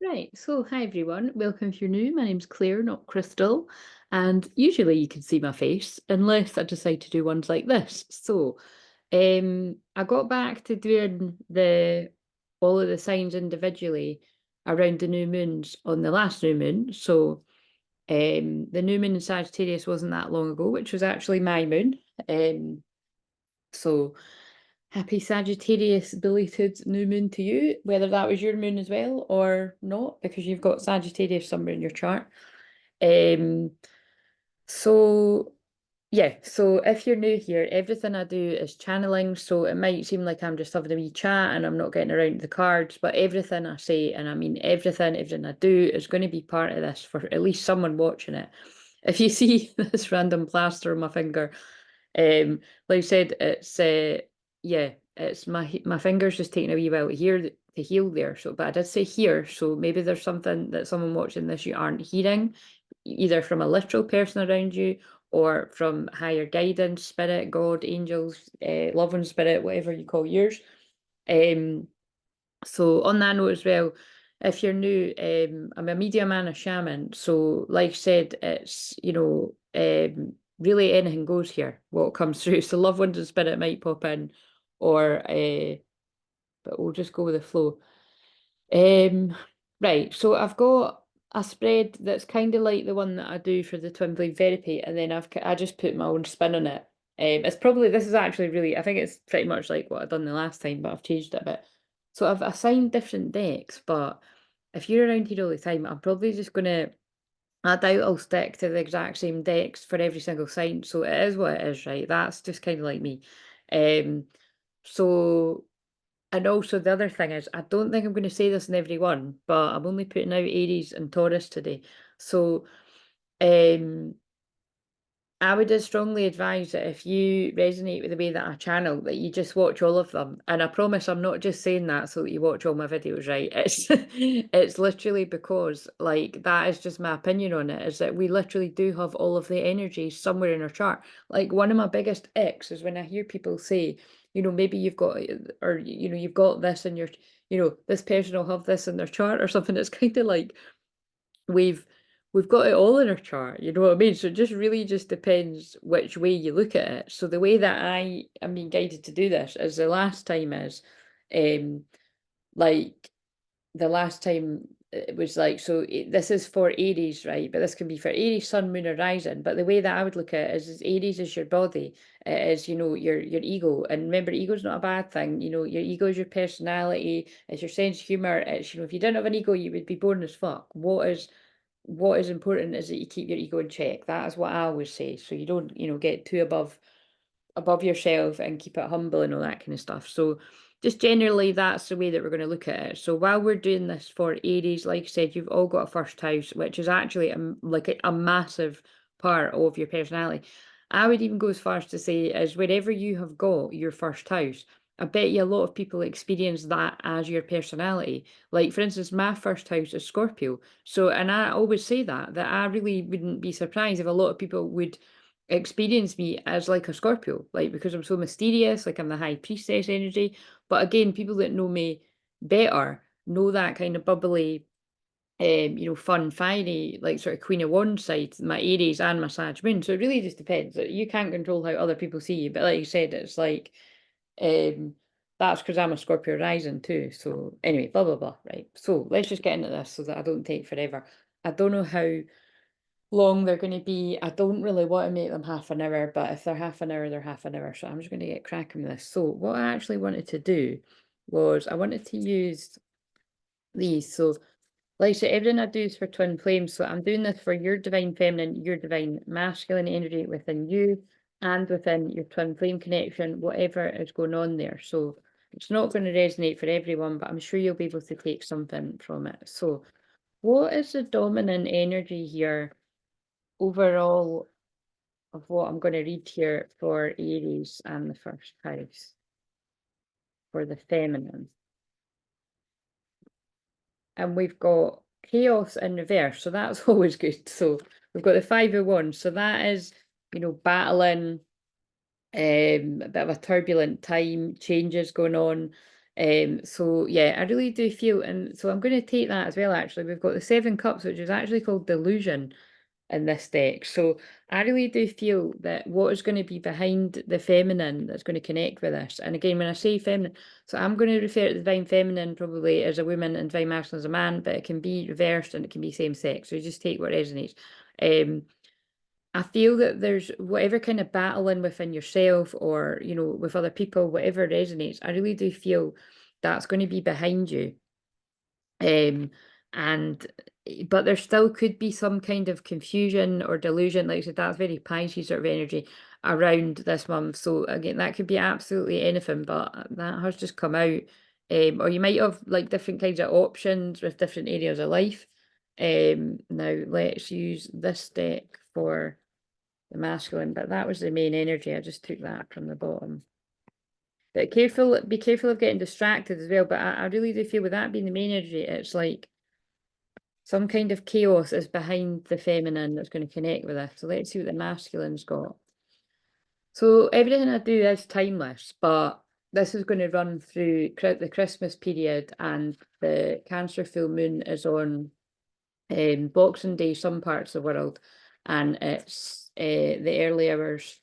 Right, so hi everyone, welcome if you're new. My name's Claire, not Crystal, and usually you can see my face unless I decide to do ones like this. So, I got back to doing the all of the signs individually around the new moons on the last new moon. So, the new moon in Sagittarius wasn't that long ago, which was actually my moon. So happy Sagittarius belated new moon to you, whether that was your moon as well or not, because you've got Sagittarius somewhere in your chart. Um, so yeah, so if you're new here, everything I do is channeling, so it might seem like I'm just having a wee chat and I'm not getting around to the cards, but everything I say, and I mean everything I do is going to be part of this for at least someone watching it. If you see this random plaster on my finger, like I said, it's yeah, it's my finger's just taking a wee while to heal there. So, but I did say here, so maybe there's something that someone watching this you aren't hearing, either from a literal person around you or from higher guidance, spirit, God, angels, loving spirit, whatever you call yours. Um, so on that note as well, if you're new, I'm a medium and a shaman. So like I said, it's, really anything goes here, what comes through. So loved ones and spirit might pop in, or but we'll just go with the flow. Um, right, so I've got a spread that's kind of like the one that I do for the twin flame therapy, and then I just put my own spin on it. It's probably this is actually really I think it's pretty much like what I've done the last time, but I've changed it a bit. So I've assigned different decks, but if you're around here all the time, I'm probably just gonna I doubt I'll stick to the exact same decks for every single sign. So it is what it is, right? That's just kind of like me. Um, so and also the other thing is, I don't think I'm going to say this in every one, but I'm only putting out Aries and Taurus today. So, um, I would strongly advise that if you resonate with the way that I channel, that you just watch all of them. And I promise I'm not just saying that so that you watch all my videos, right? It's it's literally because like that is just my opinion on it, is that we literally do have all of the energy somewhere in our chart. Like one of my biggest icks is when I hear people say, maybe you've got or you've got this in your, this person will have this in their chart or something. It's kind of like we've we've got it all in our chart, you know what I mean? So it just really just depends which way you look at it. So the way that I am being guided to do this is the last time is um like the last time it was like so this is for Aries, right? But this can be for Aries, Sun, Moon, or Rising. But the way that I would look at it is Aries is your body, it is your ego, and remember, ego's not a bad thing. Your ego is your personality, it's your sense of humor. It's if you didn't have an ego, you would be boring as fuck. What is important is that you keep your ego in check. That is what I always say. So you don't, get too above yourself and keep it humble and all that kind of stuff. So just generally that's the way that we're going to look at it. So while we're doing this for Aries, like I said, you've all got a first house, which is actually like a massive part of your personality. I would even go as far as to say is wherever you have got your first house, I bet you a lot of people experience that as your personality. Like, for instance, my first house is Scorpio. So, and I always say that I really wouldn't be surprised if a lot of people would experience me as like a Scorpio, like because I'm so mysterious, like I'm the high priestess energy. But again, people that know me better know that kind of bubbly, fun, fiery, like sort of Queen of Wands side, my Aries and my Sag moon. So it really just depends. You can't control how other people see you, but like you said, it's like um that's because I'm a Scorpio rising too. So anyway, blah blah blah. Right. So let's just get into this so that I don't take forever. I don't know how long they're going to be. I don't really want to make them half an hour, but if they're half an hour, they're half an hour. So I'm just going to get cracking with this. So what I actually wanted to do was I wanted to use these. So like I said, everything I do is for twin flames. So I'm doing this for your divine feminine, your divine masculine energy within you and within your twin flame connection, whatever is going on there. So it's not going to resonate for everyone, but I'm sure you'll be able to take something from it. So what is the dominant energy here overall of what I'm going to read here for Aries and the first house for the feminine? And we've got chaos in reverse, so that's always good. So we've got the 5 of Wands, so that is, battling, a bit of a turbulent time, changes going on. So yeah, I really do feel, and so I'm going to take that as well. Actually, we've got the 7 cups, which is actually called delusion in this deck. So I really do feel that what is going to be behind the feminine that's going to connect with this. And again, when I say feminine, so I'm going to refer to the divine feminine probably as a woman and divine masculine as a man, but it can be reversed and it can be same sex. So you just take what resonates. I feel that there's whatever kind of battling within yourself or, you know, with other people, whatever resonates, I really do feel that's going to be behind you. And but there still could be some kind of confusion or delusion, like I said, that's very Pisces sort of energy around this month. So again, that could be absolutely anything, but that has just come out. Or you might have like different kinds of options with different areas of life. Now let's use this deck for the masculine, but that was the main energy. I just took that from the bottom. But be careful of getting distracted as well. But I really do feel with that being the main energy, it's like some kind of chaos is behind the feminine that's going to connect with us. So let's see what the masculine's got. So everything I do is timeless, but this is going to run through the Christmas period, and the Cancer full moon is on Boxing Day, some parts of the world, and it's the early hours.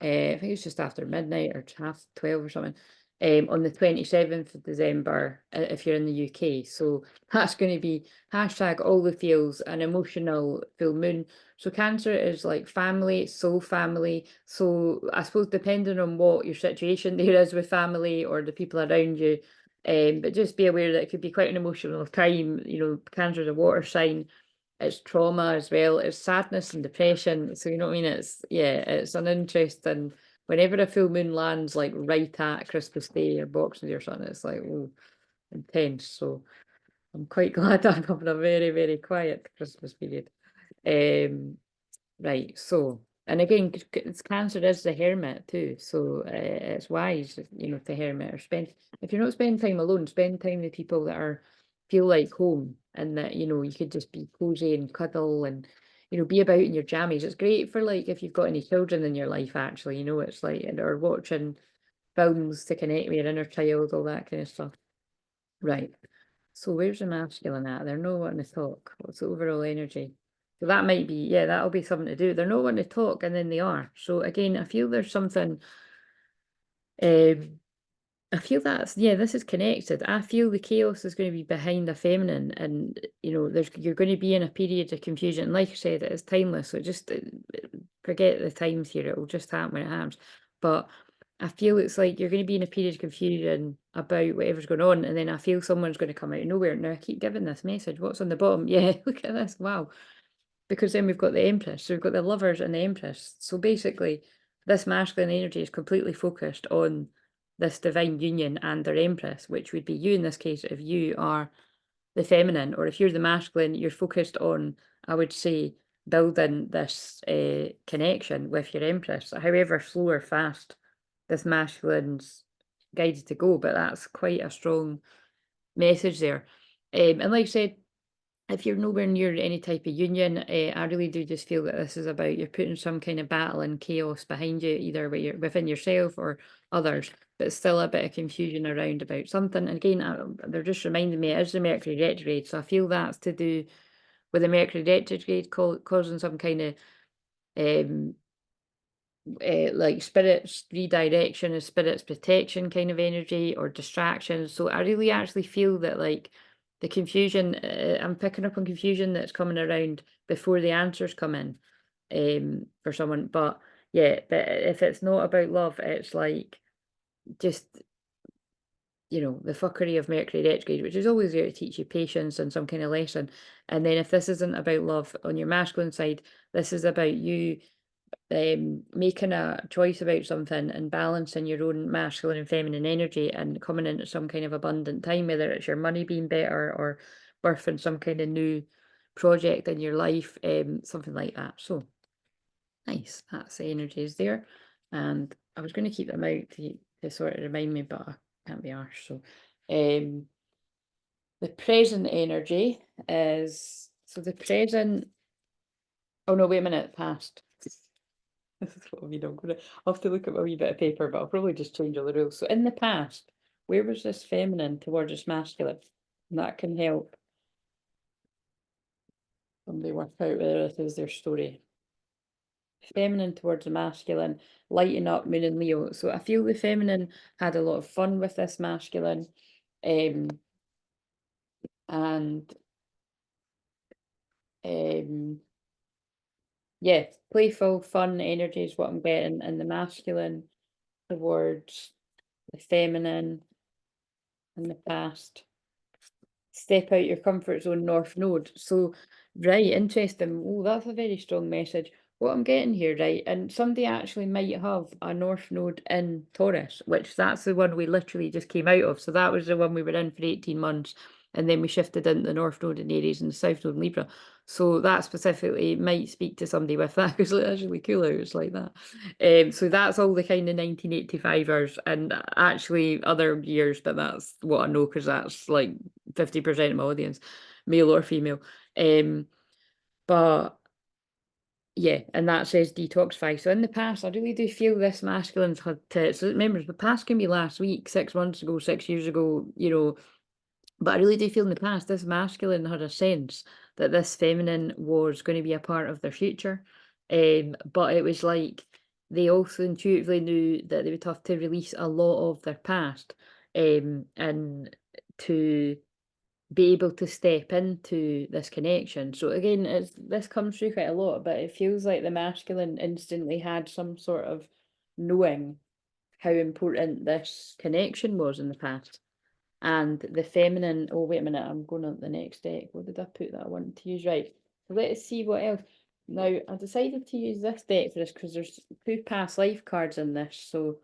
I think it's just after midnight or 12:30 or something. On the 27th of December, if you're in the UK. So that's going to be hashtag all the feels, an emotional full moon. So Cancer is like family, soul family. So I suppose depending on what your situation there is with family or the people around you, but just be aware that it could be quite an emotional time. You know, Cancer is a water sign. It's trauma as well. It's sadness and depression. So you know what I mean? It's an interesting. Whenever a full moon lands, like right at Christmas Day or Boxing Day or something, it's like, oh, intense. So I'm quite glad I'm having a very, very quiet Christmas period. Right, so, and again, it's Cancer is the hermit too, so it's wise, you know, to hermit or if you're not spending time alone, spend time with people that feel like home, and that, you know, you could just be cozy and cuddle and, you know, be about in your jammies. It's great for like if you've got any children in your life, actually, you know, it's like, or watching films to connect with your inner child, all that kind of stuff. Right. So where's the masculine at? They're not wanting to talk. What's the overall energy? So that might be, yeah, that'll be something to do. They're not wanting to talk, and then they are. So again, I feel there's something, I feel that's, yeah, this is connected. I feel the chaos is going to be behind the feminine, and, you know, you're going to be in a period of confusion. Like I said, it is timeless. So just forget the times here. It will just happen when it happens. But I feel it's like you're going to be in a period of confusion about whatever's going on, and then I feel someone's going to come out of nowhere. Now I keep giving this message. What's on the bottom? Yeah, look at this. Wow. Because then we've got the Empress. So we've got the Lovers and the Empress. So basically, this masculine energy is completely focused on this divine union and their Empress, which would be you in this case if you are the feminine, or if you're the masculine, you're focused on, I would say, building this connection with your Empress, however slow or fast this masculine's guided to go, but that's quite a strong message there. And like I said, if you're nowhere near any type of union, I really do just feel that this is about you're putting some kind of battle and chaos behind you, either within yourself or others, but still a bit of confusion around about something. And again, they're just reminding me it is the Mercury retrograde, so I feel that's to do with the Mercury retrograde causing some kind of like spirits redirection or spirits protection kind of energy or distraction. So I really actually feel that like the confusion, I'm picking up on confusion that's coming around before the answers come in for someone. But yeah, but if it's not about love, it's like just, you know, the fuckery of Mercury retrograde, which is always there to teach you patience and some kind of lesson. And then if this isn't about love on your masculine side, this is about you making a choice about something and balancing your own masculine and feminine energy and coming into some kind of abundant time, whether it's your money being better or birthing some kind of new project in your life, something like that. So nice, that's the energies there. And I was going to keep them out to sort of remind me, but I can't be arsed. So the present energy is, so the present, oh no, wait a minute, past. This is what I mean. I'll have to look at my wee bit of paper, but I'll probably just change all the rules. So in the past, where was this feminine towards this masculine? And that can help somebody work out whether this is their story. Feminine towards the masculine, lighting up Moon and Leo. So I feel the feminine had a lot of fun with this masculine. And yeah, playful, fun energy is what I'm getting, and the masculine towards the feminine in the past. Step out your comfort zone, North Node. So, right, interesting. Oh, that's a very strong message. What I'm getting here, right, and somebody actually might have a North Node in Taurus, which that's the one we literally just came out of. So that was the one we were in for 18 months, and then we shifted into the North Node in Aries and the South Node in Libra. So that specifically might speak to somebody with that, because that's really cool how it's like that. So that's all the kind of 1985ers, and actually other years, but that's what I know, because that's like 50% of my audience, male or female. But yeah, and that says detoxify. So in the past, I really do feel this masculine's had to, so remember, the past can be last week, 6 months ago, 6 years ago, you know, but I really do feel in the past, this masculine had a sense that this feminine was going to be a part of their future. But it was like they also intuitively knew that they would have to release a lot of their past, and to be able to step into this connection. So again, this comes through quite a lot, but it feels like the masculine instantly had some sort of knowing how important this connection was in the past. And the feminine, oh wait a minute, I'm going on the next deck. What did I put that I wanted to use? Right. So let us see what else. Now I decided to use this deck for this because there's 2 past life cards in this. So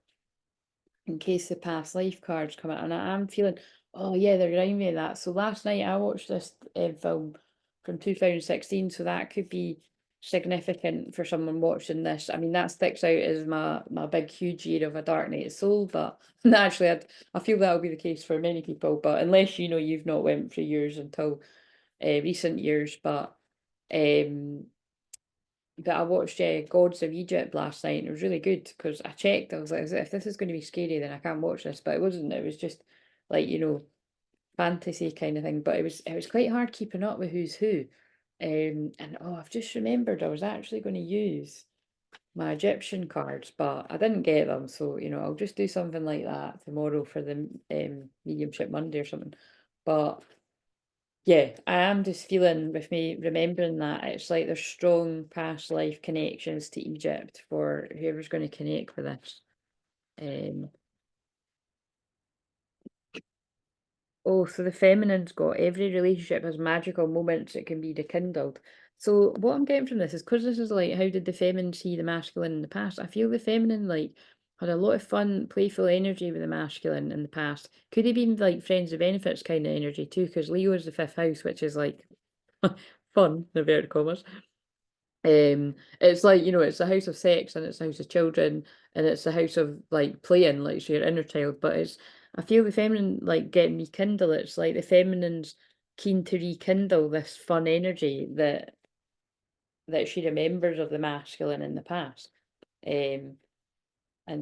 in case the past life cards come out, and I'm feeling, oh yeah, they remind me of that. So last night I watched this film from 2016, so that could be significant for someone watching this. I mean, that sticks out as my big huge year of A Dark Night of Soul, but actually I feel that'll be the case for many people, but unless you know you've not went through years until recent years. But I watched Gods of Egypt last night, and it was really good because I checked. I was like, if this is going to be scary, then I can't watch this. But it wasn't. It was just like, you know, fantasy kind of thing. But it was quite hard keeping up with who's who. And oh, I've just remembered I was actually going to use my Egyptian cards, but I didn't get them. So, you know, I'll just do something like that tomorrow for the Mediumship Monday or something. But yeah, I am just feeling with me remembering that it's like there's strong past life connections to Egypt for whoever's going to connect with this. Oh, so the feminine's got every relationship has magical moments that can be rekindled. So what I'm getting from this is because this is like, how did the feminine see the masculine in the past? I feel the feminine like had a lot of fun, playful energy with the masculine in the past. Could have been like friends of benefits kind of energy too, because Leo is the 5th house, which is like fun, in inverted commas. It's like, you know, it's a house of sex and it's a house of children and it's a house of like playing, like so your inner child. But it's, I feel the feminine like getting rekindle. It's like the feminine's keen to rekindle this fun energy that she remembers of the masculine in the past. And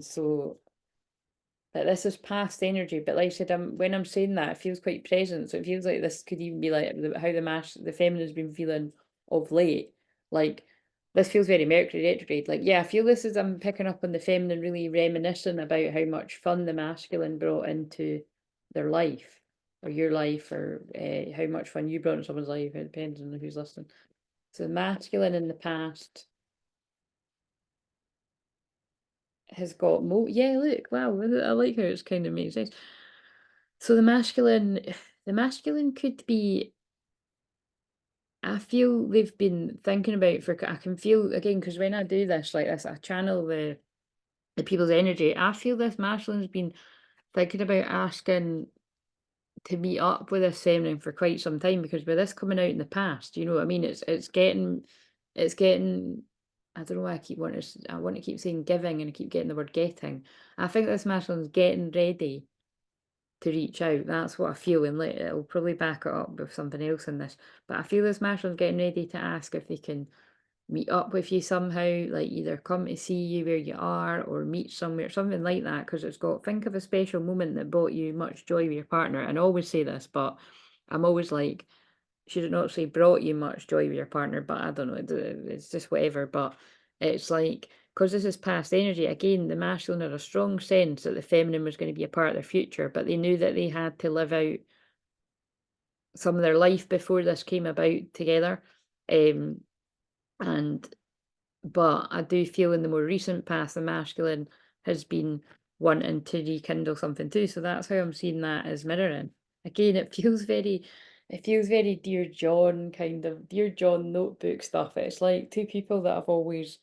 so that this is past energy, but like I said, when I'm saying that, it feels quite present. So it feels like this could even be like how the feminine's been feeling of late. Like this feels very Mercury retrograde. Like, yeah, I feel this is, I'm picking up on the feminine really reminiscing about how much fun the masculine brought into their life or your life, or how much fun you brought into someone's life. It depends on who's listening. So the masculine in the past has got yeah, look, wow, I like how it's kind of makes sense. So the masculine could be, I feel they've been thinking about for, I can feel again, because when I do this like this, I channel the people's energy. I feel this masculine's been thinking about asking to meet up with this feminine for quite some time, because with this coming out in the past, you know what I mean? It's getting I don't know why I want to keep saying giving and I keep getting the word getting. I think this masculine's getting ready to reach out. That's what I feel, and it'll probably back it up with something else in this. But I feel this masculine's getting ready to ask if they can meet up with you somehow, like either come to see you where you are or meet somewhere, something like that, because it's got, think of a special moment that brought you much joy with your partner. And I always say this, but I'm always like, should it not say brought you much joy with your partner? But I don't know, it's just whatever. But it's like, because this is past energy, again, the masculine had a strong sense that the feminine was going to be a part of their future, but they knew that they had to live out some of their life before this came about together. And but I do feel in the more recent past, the masculine has been wanting to rekindle something too. So that's how I'm seeing that as mirroring. Again, it feels very Dear John, kind of Dear John notebook stuff. It's like two people that have always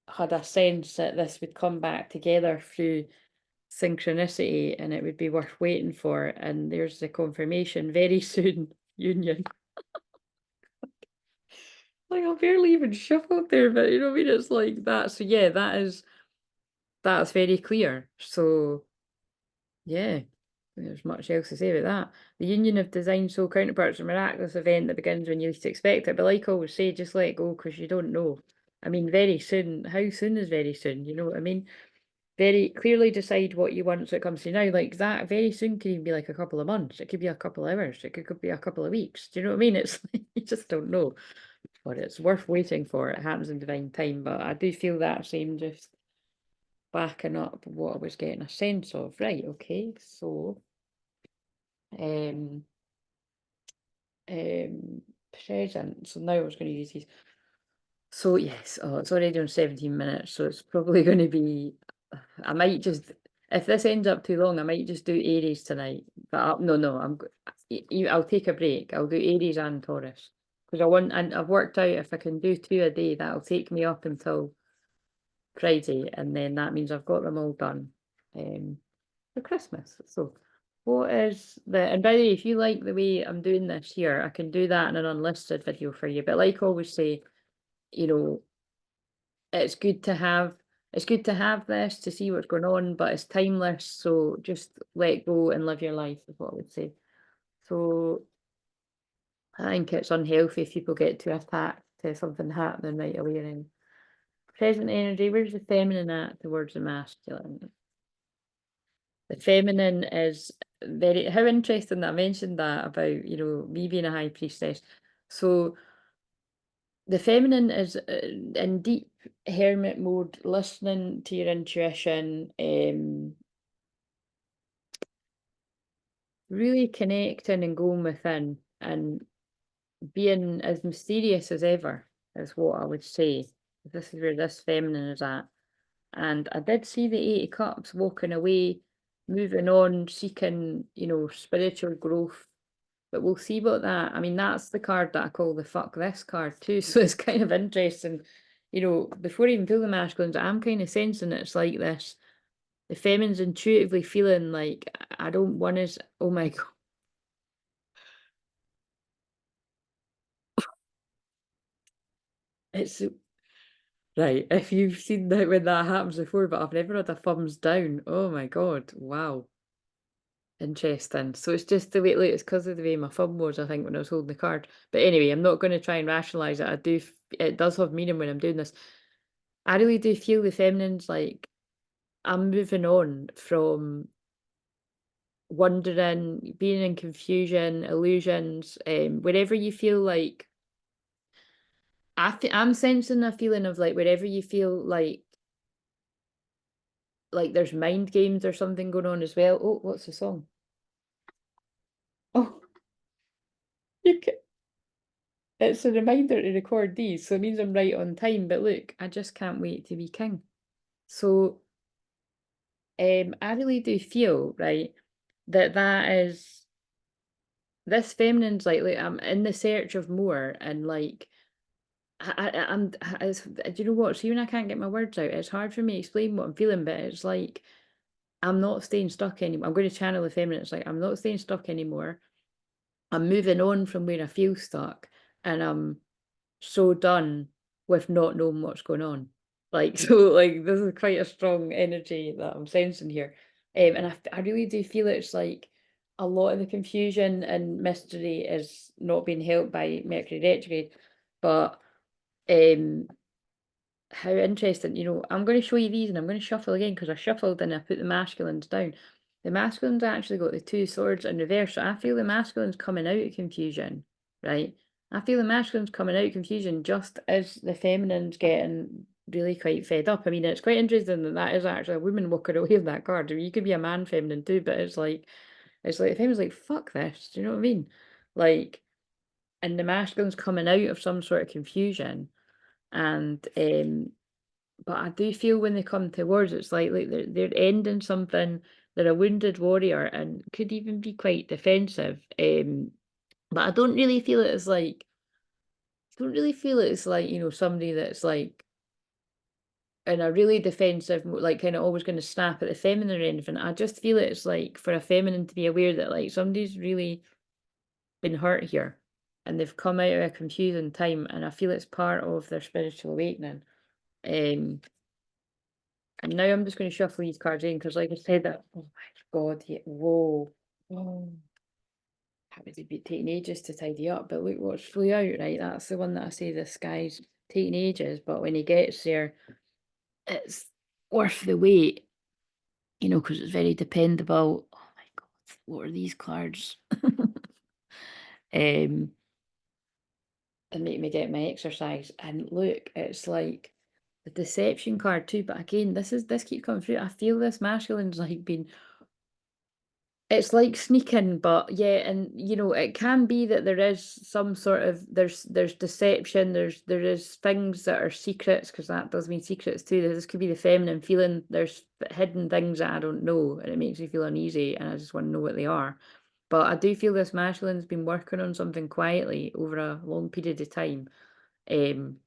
had a sense that this would come back together through synchronicity and it would be worth waiting for. And there's the confirmation very soon, union. Like I barely even shuffled there, but you know what I mean? It's like that. So yeah, that's very clear. So yeah, there's much else to say about that. The union of design soul counterparts is a miraculous event that begins when you least expect it. But like I always say, just let it go because you don't know. I mean, very soon. How soon is very soon? You know what I mean? Very clearly decide what you want so it comes to you now. Like that, very soon could even be like a couple of months. It could be a couple of hours. It could be a couple of weeks. Do you know what I mean? It's like, you just don't know. But it's worth waiting for. It happens in divine time. But I do feel that same just backing up what I was getting a sense of. Right, okay, so um present. So now I was going to use these. So yes, oh, it's already on 17 minutes, so it's probably going to be, I might just, if this ends up too long, I might just do Aries tonight. But no, I'll take a break. I'll do Aries and Taurus because and I've worked out if I can do 2 a day, that'll take me up until Friday, and then that means I've got them all done for Christmas. So what is and by the way, if you like the way I'm doing this here, I can do that in an unlisted video for you. But like I always say, you know, it's good to have this to see what's going on, but it's timeless, so just let go and live your life is what I would say. So I think it's unhealthy if people get too attached to something happening right away. And present energy, where's the feminine at towards the masculine? The feminine is very, how interesting that I mentioned that about, you know, me being a high priestess. So the feminine is in deep hermit mode, listening to your intuition, really connecting and going within and being as mysterious as ever is what I would say. This is where this feminine is at. And I did see the 8 of Cups walking away, moving on, seeking, you know, spiritual growth. But we'll see about that. I mean, that's the card that I call the fuck this card too. So it's kind of interesting. You know, before I even pull the masculines, I'm kind of sensing it's like this. The feminine's intuitively feeling like I don't want to. Oh my god. It's right. If you've seen that when that happens before, but I've never had a thumbs down. Oh my god. Wow. Interesting. So it's just the way, like, it's because of the way my thumb was, I think, when I was holding the card. But anyway, I'm not going to try and rationalize it. It does have meaning when I'm doing this. I really do feel the feminine's like, I'm moving on from wondering, being in confusion, illusions, wherever you feel like, I'm sensing a feeling of like, wherever you feel like there's mind games or something going on as well. Oh, what's the song? Oh, you can, it's a reminder to record these, so it means I'm right on time. But look, I just can't wait to be king. So, I really do feel right that is this feminine's like I'm in the search of more, and like I'm. Do you know what? See, when I can't get my words out, it's hard for me to explain what I'm feeling. But it's like I'm not staying stuck anymore. I'm going to channel the feminine. It's like I'm not staying stuck anymore. I'm moving on from where I feel stuck, and I'm so done with not knowing what's going on. Like, so like this is quite a strong energy that I'm sensing here. And I really do feel it's like a lot of the confusion and mystery is not being helped by Mercury retrograde. But How interesting, I'm going to show you these and I'm going to shuffle again because I shuffled and I put the masculines down. The masculines actually got the 2 swords in reverse, so I feel the masculines coming out of confusion, right? I feel the masculines coming out of confusion just as the feminines getting really quite fed up. I mean, it's quite interesting that that is actually a woman walking away with that card. I mean, you could be a man feminine too, but it's like the feminines like, fuck this, do you know what I mean? Like, and the masculines coming out of some sort of confusion. And but I do feel when they come towards it's like they're ending something. They're a wounded warrior and could even be quite defensive. But I don't really feel it as like somebody that's like in a really defensive, like kind of always going to snap at the feminine or anything. I just feel it's like for a feminine to be aware that like somebody's really been hurt here and they've come out of a confusing time, and I feel it's part of their spiritual awakening. Um, And now I'm just going to shuffle these cards in because, like I said, that, oh my God, yeah, whoa. Oh, that would be taking ages to tidy up, but look what's flew out, right? That's the one that I say this guy's taking ages, but when he gets there, it's worth the wait, because it's very dependable. Oh my God, what are these cards? And make me get my exercise. And look, it's like the deception card too, but again, this keeps coming through. I feel this masculine's like been, it's like sneaking, but yeah, and it can be that there is some sort of there's deception, there is things that are secrets, because that does mean secrets too. This could be the feminine feeling there's hidden things that I don't know, and it makes me feel uneasy, and I just want to know what they are. But I do feel this masculine's been working on something quietly over a long period of time, and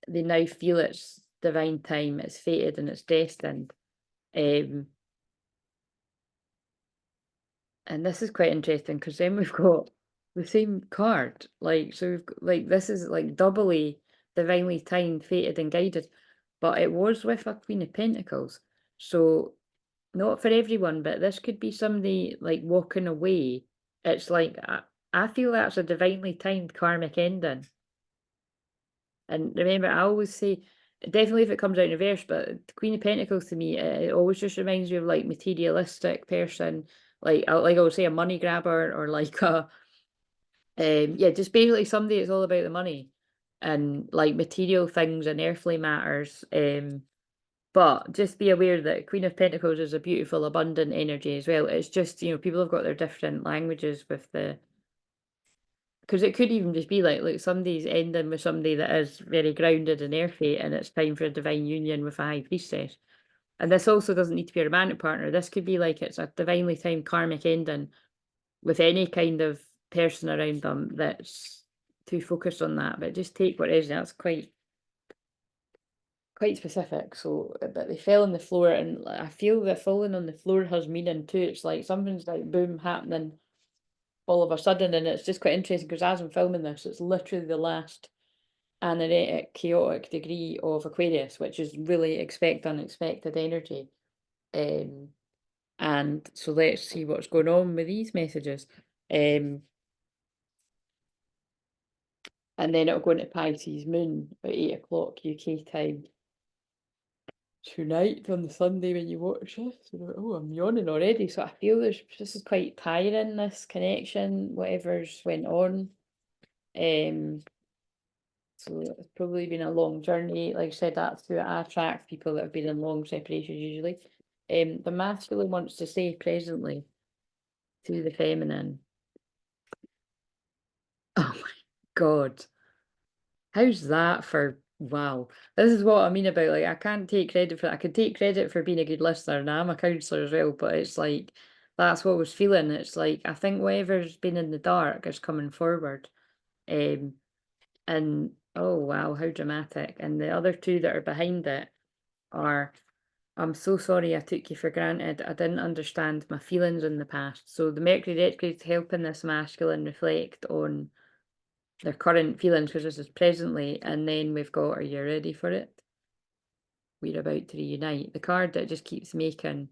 they now feel it's divine time, it's fated, and it's destined. And this is quite interesting because then we've got the same card. Like, so we've got, like, this is like doubly divinely timed, fated, and guided. But it was with a Queen of Pentacles. So not for everyone, but this could be somebody like walking away. It's like I feel that's a divinely timed karmic ending. And remember, I always say, definitely if it comes out in reverse, but the Queen of Pentacles to me, it always just reminds me of like materialistic person, like I would say a money grabber, or like a yeah, just basically somebody that's all about the money and like material things and earthly matters. But just be aware that Queen of Pentacles is a beautiful, abundant energy as well. It's just, people have got their different languages with the, because it could even just be like somebody's ending with somebody that is very grounded and earthy, and it's time for a divine union with a high priestess. And this also doesn't need to be a romantic partner. This could be like it's a divinely timed karmic ending with any kind of person around them that's too focused on that. But just take what is. That's quite specific. So, but they fell on the floor, and I feel that falling on the floor has meaning too. It's like something's like boom happening all of a sudden, and it's just quite interesting because as I'm filming this, it's literally the last analytic, chaotic degree of Aquarius, which is really expect unexpected energy. And so let's see what's going on with these messages. And then it'll go into Pisces moon at 8 o'clock UK time tonight on the Sunday when you watch this. Oh, I'm yawning already. So I feel this is quite tiring, this connection, whatever's went on. So it's probably been a long journey. Like I said, that's who I attract, people that have been in long separations usually. The masculine wants to stay presently to the feminine. Oh my God. How's that for, wow. This is what I mean about, like, I can't take credit for, I can take credit for being a good listener, and I'm a counsellor as well, but it's like, that's what I was feeling. It's like, I think whatever's been in the dark is coming forward. Um, and oh wow, how dramatic. And the other two that are behind it are, I'm so sorry I took you for granted. I didn't understand my feelings in the past. So the Mercury retrograde's helping this masculine reflect on their current feelings, because this is presently, and then we've got, are you ready for it? We're about to reunite. The card that just keeps making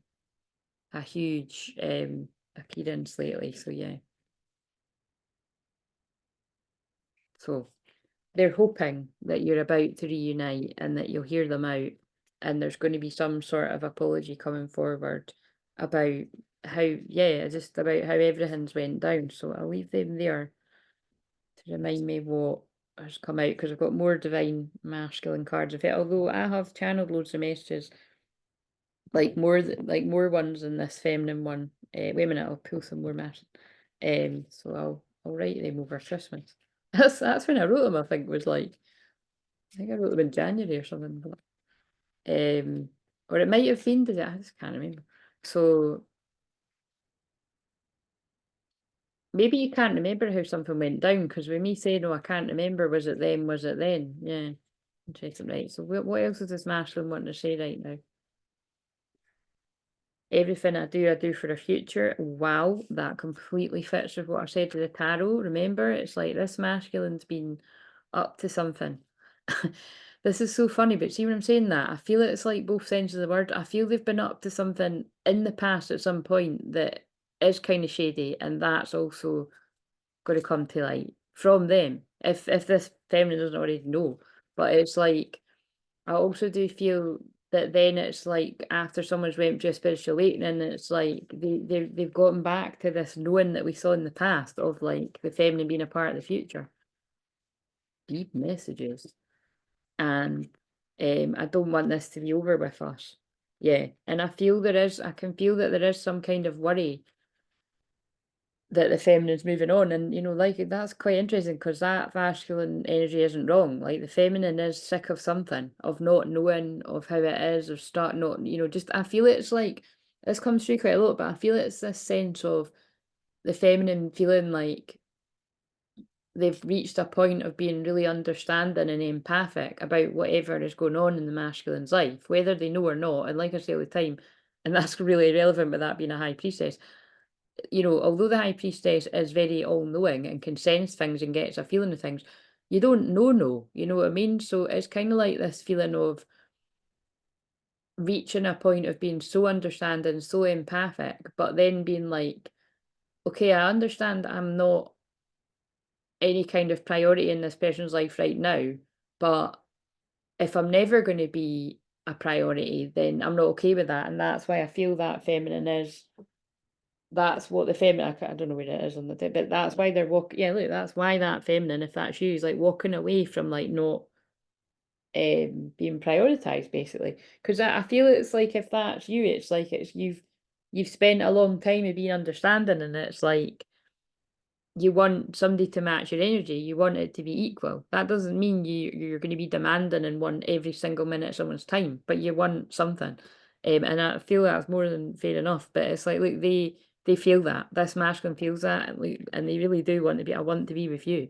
a huge appearance lately. So yeah. So they're hoping that you're about to reunite and that you'll hear them out, and there's going to be some sort of apology coming forward about just about how everything's went down. So I'll leave them there to remind me what has come out, because I've got more divine masculine cards of it. Although I have channeled loads of messages, like more ones than this feminine one. Wait a minute, I'll pull some more masculine. So I'll write them over Christmas. That's when I wrote them. I think I wrote them in January or something. But, or it might have been, I just can't remember. So maybe you can't remember how something went down, because with me saying, "Oh, I can't remember, was it then? Was it then?" Yeah, interesting, right? So what else is this masculine wanting to say right now? Everything I do for the future. Wow, that completely fits with what I said to the tarot. Remember, it's like this masculine's been up to something. This is so funny, but see when I'm saying that, I feel it's like both senses of the word. I feel they've been up to something in the past at some point that is kind of shady, and that's also going to come to light from them. If this feminine doesn't already know, but it's like I also do feel that then it's like after someone's went through a spiritual awakening, it's like they've gotten back to this knowing that we saw in the past of like the feminine being a part of the future. Deep messages. And I don't want this to be over with us. Yeah. And I can feel that there is some kind of worry that the feminine's moving on. And, like that's quite interesting, because that masculine energy isn't wrong. Like the feminine is sick of something, of not knowing of how it is, or start not, just I feel it's like this comes through quite a lot, but I feel it's this sense of the feminine feeling like they've reached a point of being really understanding and empathic about whatever is going on in the masculine's life, whether they know or not. And like I say all the time, and that's really irrelevant with that being a high priestess, although the high priestess is very all-knowing and can sense things and gets a feeling of things, you don't know, you know what I mean? So it's kind of like this feeling of reaching a point of being so understanding, so empathic, but then being like, okay, I understand I'm not any kind of priority in this person's life right now, but if I'm never going to be a priority, then I'm not okay with that. And that's why I feel that feminine is, that's what the feminine, I don't know where it is on the tip, but that's why they're walking. Yeah, look, that's why that feminine, if that's you, is like walking away from like not being prioritized, basically. Because I feel it's like if that's you, it's like you've spent a long time of being understanding, and it's like you want somebody to match your energy. You want it to be equal. That doesn't mean you're going to be demanding and want every single minute of someone's time, but you want something. And I feel that's more than fair enough. But it's like, look, they feel that this masculine feels that, and they really do want to be. I want to be with you.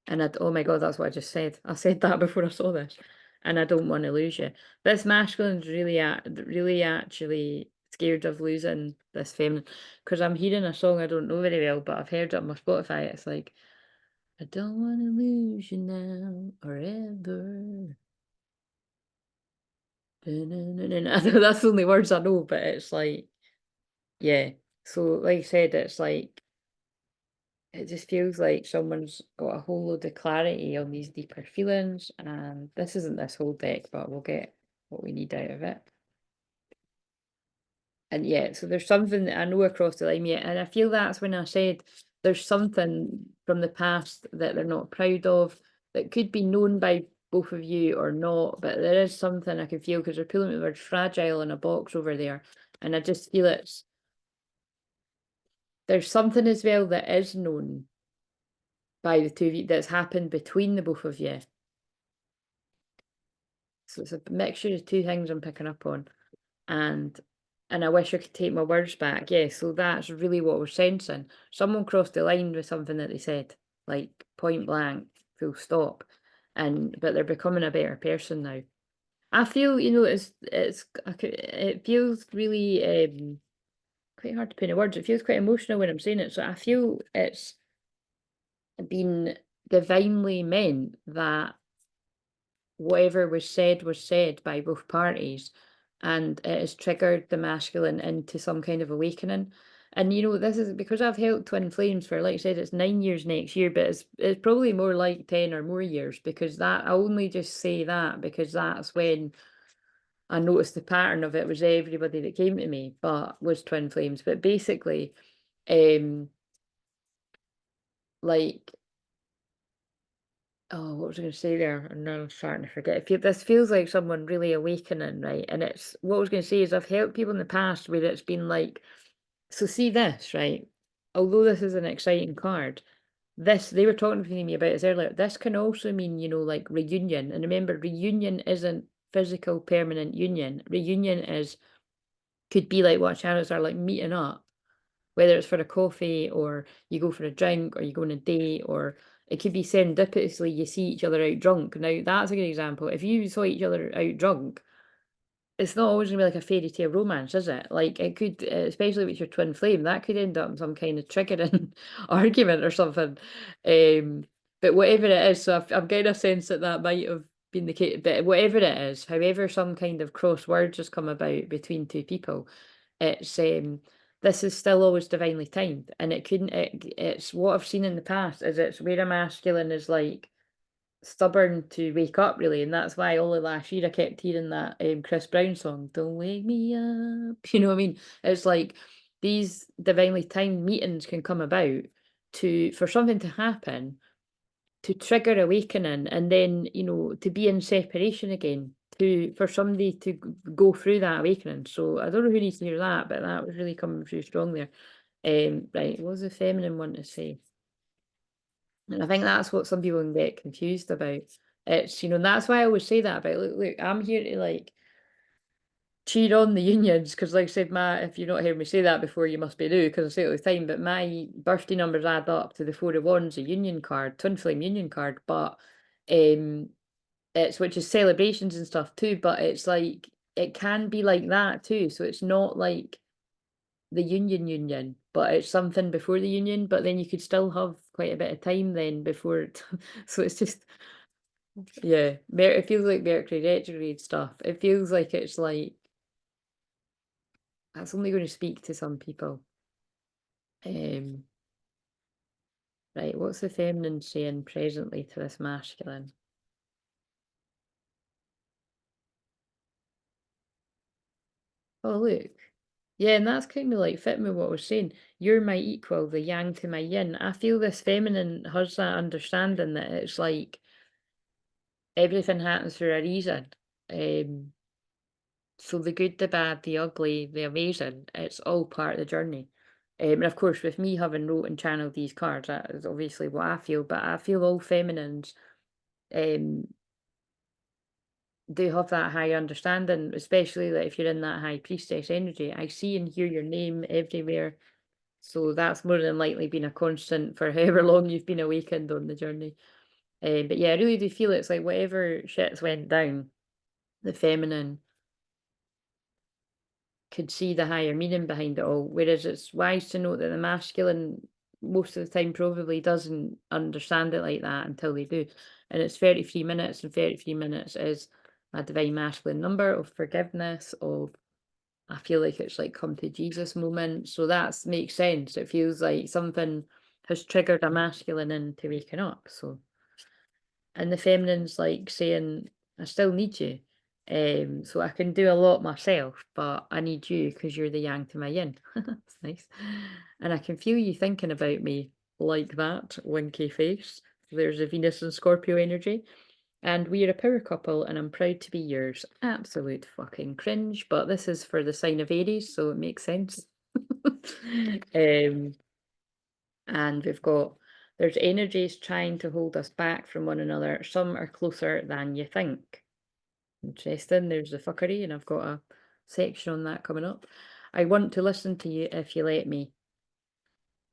And oh my God, that's what I just said. I said that before I saw this, and I don't want to lose you. This masculine's really actually scared of losing this feminine, because I'm hearing a song I don't know very well, but I've heard it on my Spotify. It's like, I don't want to lose you now or ever. That's the only words I know, but it's like, yeah. So, like I said, it's like it just feels like someone's got a whole load of clarity on these deeper feelings, and this isn't this whole deck, but we'll get what we need out of it. And yeah, so there's something that I know across the line, yeah, and I feel that's when I said there's something from the past that they're not proud of, that could be known by both of you or not, but there is something I can feel, because they're pulling the word fragile in a box over there, and I just feel there's something as well that is known by the two of you that's happened between the both of you. So it's a mixture of two things I'm picking up on. And I wish I could take my words back. Yeah, so that's really what we're sensing. Someone crossed the line with something that they said, like point blank, full stop. But they're becoming a better person now. I feel, it feels really quite hard to put in words. It feels quite emotional when I'm saying it. So I feel it's been divinely meant that whatever was said by both parties, and it has triggered the masculine into some kind of awakening. And this is because I've held twin flames for, like I said, it's 9 years next year, but it's probably more like 10 or more years, because I only just say that because that's when I noticed the pattern of it was everybody that came to me, but was twin flames. But basically, like, oh, what was I going to say there? And now I'm starting to forget. This feels like someone really awakening, right? And it's what I was going to say is I've helped people in the past where it's been like, so see this, right? Although this is an exciting card, they were talking to me about this earlier. This can also mean, like reunion. And remember, reunion isn't physical permanent union. Reunion could be like what channels are like meeting up, whether it's for a coffee or you go for a drink or you go on a date, or it could be serendipitously you see each other out drunk. Now, that's a good example. If you saw each other out drunk, it's not always gonna be like a fairy tale romance, is it? Like it could, especially with your twin flame, that could end up in some kind of triggering argument or something. But whatever it is, so I'm getting a sense that might have been the case. But whatever it is, however, some kind of cross words has come about between two people, it's this is still always divinely timed, and it couldn't. It's what I've seen in the past is it's where a masculine is like stubborn to wake up, really, and that's why all of last year I kept hearing that Chris Brown song, "Don't Wake Me Up." You know what I mean? It's like these divinely timed meetings can come about for something to happen to trigger awakening, and then to be in separation again, for somebody to go through that awakening. So I don't know who needs to hear that, but that was really coming through strong there. Right, what was the feminine one to say? And I think that's what some people can get confused about. It's, that's why I always say that about, look, I'm here to like cheer on the unions, because like I said, if you've not heard me say that before, you must be new, because I say it all the time, but my birthday numbers add up to the 4 of Wands, a union card, twin flame union card, but which is celebrations and stuff too, but it's like, it can be like that too, so it's not like the union, but it's something before the union, but then you could still have quite a bit of time then before so it's just, yeah, it feels like Mercury retrograde stuff. It feels like it's like that's only going to speak to some people. Right, what's the feminine saying presently to this masculine? Oh, look. Yeah, and that's kind of like fitting with what I was saying. You're my equal, the yang to my yin. I feel this feminine has that understanding that it's like everything happens for a reason. So the good, the bad, the ugly, the amazing, it's all part of the journey. And of course, with me having wrote and channeled these cards, that is obviously what I feel, but I feel all feminines um, do have that high understanding, especially like if you're in that high priestess energy. I see and hear your name everywhere. So that's more than likely been a constant for however long you've been awakened on the journey. But yeah, I really do feel it's like whatever shit's went down, the feminine could see the higher meaning behind it all. Whereas it's wise to note that the masculine most of the time probably doesn't understand it like that until they do. And it's 33 minutes, and 33 minutes is a divine masculine number of forgiveness, I feel like it's like come to Jesus moment. So that makes sense. It feels like something has triggered a masculine into waking up. So, and the feminine's like saying, I still need you. So I can do a lot myself, but I need you because you're the yang to my yin. That's nice. And I can feel you thinking about me like that, winky face. There's a Venus and Scorpio energy. And we're a power couple, and I'm proud to be yours. Absolute fucking cringe, but this is for the sign of Aries, so it makes sense. um, and there's energies trying to hold us back from one another. Some are closer than you think. Interesting. There's the fuckery, and I've got a section on that coming up. I want to listen to you if you let me.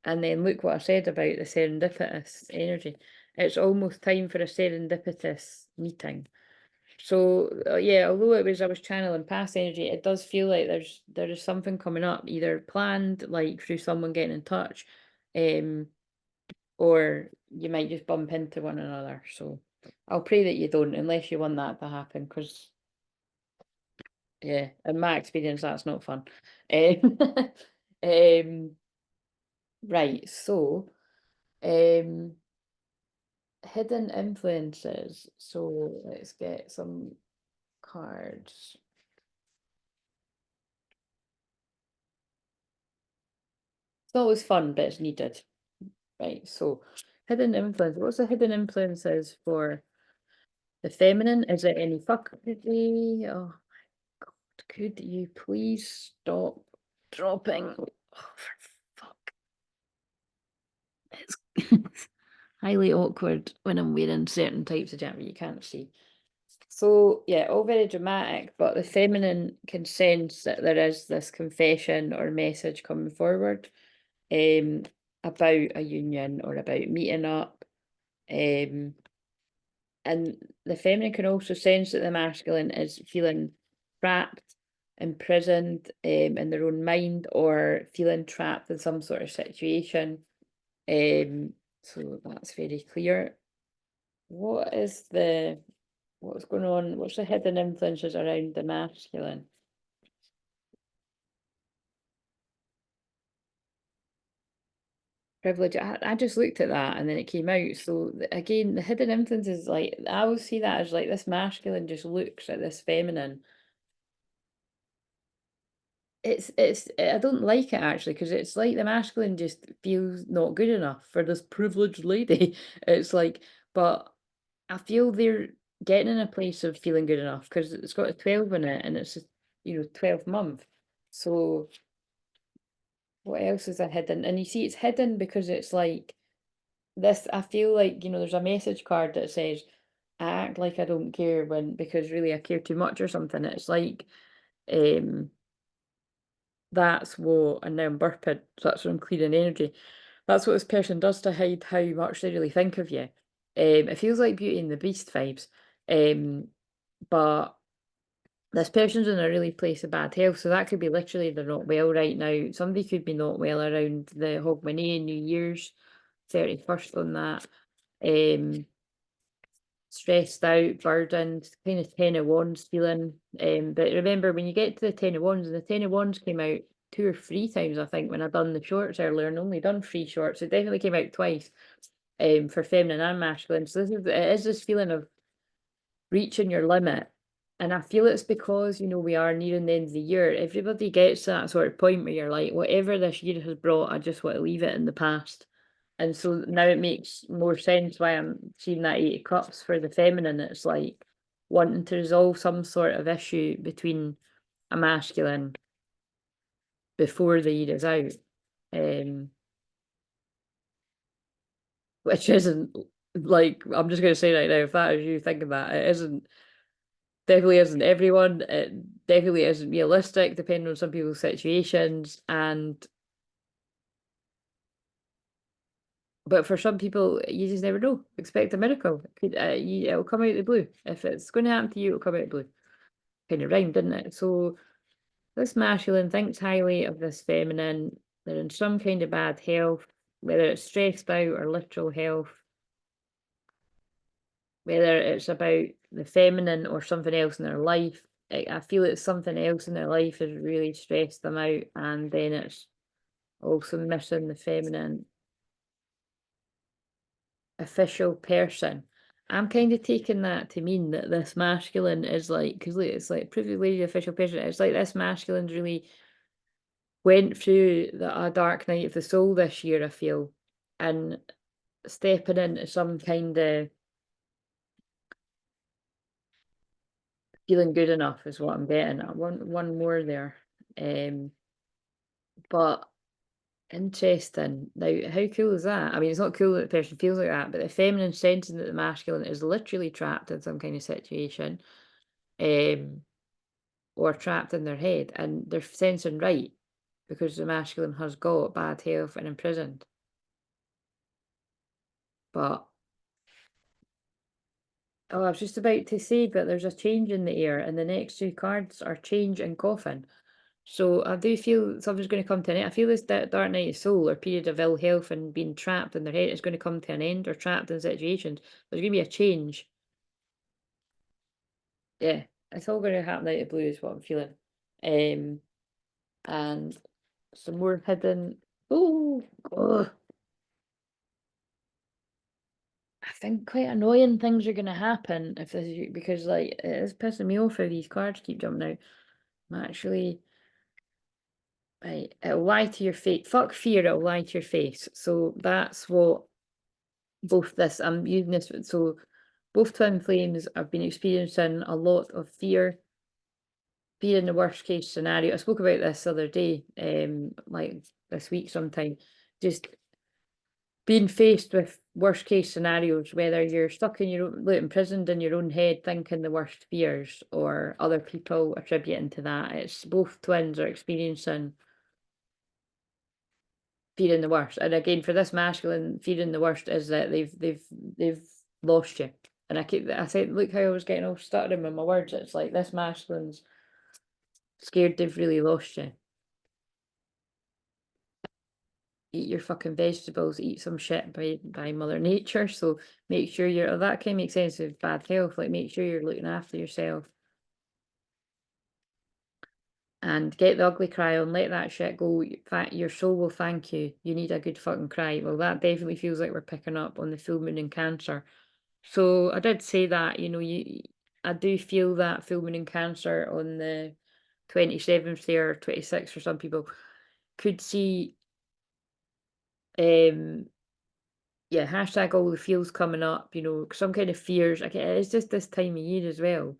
And then look what I said about the serendipitous energy. It's almost time for a serendipitous meeting. So yeah, although I was channeling past energy, it does feel like there is something coming up, either planned, like through someone getting in touch, or you might just bump into one another. So I'll pray that you don't, unless you want that to happen, because yeah, in my experience, that's not fun. Um, um, Right, so hidden influences. So let's get some cards. It's always fun, but it's needed. Right, so hidden influence. What's the hidden influences for the feminine? Is it any fuckery? Oh my god, could you please stop dropping? Oh, for fuck. It's highly awkward when I'm wearing certain types of jewelry you can't see. So yeah, all very dramatic, but the feminine can sense that there is this confession or message coming forward um, about a union or about meeting up. Um, and the feminine can also sense that the masculine is feeling trapped, imprisoned in their own mind, or feeling trapped in some sort of situation. So that's very clear. What is what's going on? What's the hidden influences around the masculine? Privilege. I just looked at that and then it came out. So again, the hidden influences, like I always see that as like this masculine just looks at this feminine. It's I don't like it actually because it's like the masculine just feels not good enough for this privileged lady. It's like, but I feel they're getting in a place of feeling good enough because it's got a 12 in it and it's a, 12 month. So what else is it hidden? And you see it's hidden because it's like this, I feel like, there's a message card that says, I act like I don't care when because really I care too much or something. It's like um that's what, and now I'm burping, so that's what I'm clearing energy. That's what this person does to hide how much they really think of you. It feels like Beauty and the Beast vibes. But this person's in a really place of bad health, so that could be literally they're not well right now. Somebody could be not well around the Hogmanay, New Year's, 31st on that. Stressed out, burdened, kind of Ten of Wands feeling. But remember, when you get to the Ten of Wands, and the Ten of Wands came out 2 or 3 times, I think, when I done the shorts earlier, and only done 3 shorts. It definitely came out twice, for feminine and masculine. So it is this feeling of reaching your limit. And I feel it's because, we are nearing the end of the year. Everybody gets to that sort of point where you're like, whatever this year has brought, I just want to leave it in the past. And so now it makes more sense why I'm seeing that 8 of Cups for the feminine. It's like wanting to resolve some sort of issue between a masculine before the year is out. Um, which isn't like, I'm just going to say right now, if that is you thinking that, it isn't. Definitely isn't everyone. It definitely isn't realistic, depending on some people's situations. But for some people, you just never know. Expect a miracle. It'll come out of the blue. If it's going to happen to you, it'll come out of the blue. Kind of rhymed, didn't it? So this masculine thinks highly of this feminine. They're in some kind of bad health, whether it's stressed out or literal health, whether it's about the feminine or something else in their life. I feel it's something else in their life has really stressed them out, and then it's also missing the feminine official person. I'm kind of taking that to mean that this masculine is like, because it's like privileged official person. It's like this masculine's really went through a dark night of the soul this year, I feel, and stepping into some kind of feeling good enough is what I'm getting. I want one more there. But interesting. Now, how cool is that? I mean, it's not cool that the person feels like that, but the feminine sensing that the masculine is literally trapped in some kind of situation, um, or trapped in their head, and they're sensing right because the masculine has got bad health and imprisoned. But oh, I was just about to say, but there's a change in the air, and the next 2 cards are change and coffin. So I do feel something's going to come to an end. I feel this dark night of soul or period of ill health and being trapped in their head is going to come to an end, or trapped in situations. There's going to be a change. Yeah, it's all going to happen out of the blue is what I'm feeling. And some more hidden. Oh, Oh, I think quite annoying things are gonna happen if this is because like it is pissing me off how these cards keep jumping out. I'm actually right, it'll lie to your face. Fuck fear, it'll lie to your face. So that's what both this I'm using this so both twin flames have been experiencing a lot of fear. Fear in the worst case scenario. I spoke about this the other day, like this week sometime. Just being faced with worst case scenarios, whether you're stuck in your own, like, imprisoned in your own head, thinking the worst fears, or other people attributing to that. It's both twins are experiencing fear in the worst. And again, for this masculine, fear in the worst is that they've lost you. And I said, look how I was getting all stuttering with my words. It's like this masculine's scared they've really lost you. Eat your fucking vegetables, eat some shit by Mother Nature. So make sure you're, that can make sense of bad health. Like make sure you're looking after yourself. And get the ugly cry on, let that shit go. Your soul will thank you. You need a good fucking cry. Well, that definitely feels like we're picking up on the full moon in Cancer. So I did say that, I do feel that full moon in Cancer on the 27th there, 26th for some people, could see yeah, hashtag all the feels coming up, some kind of fears. Like it's just this time of year as well.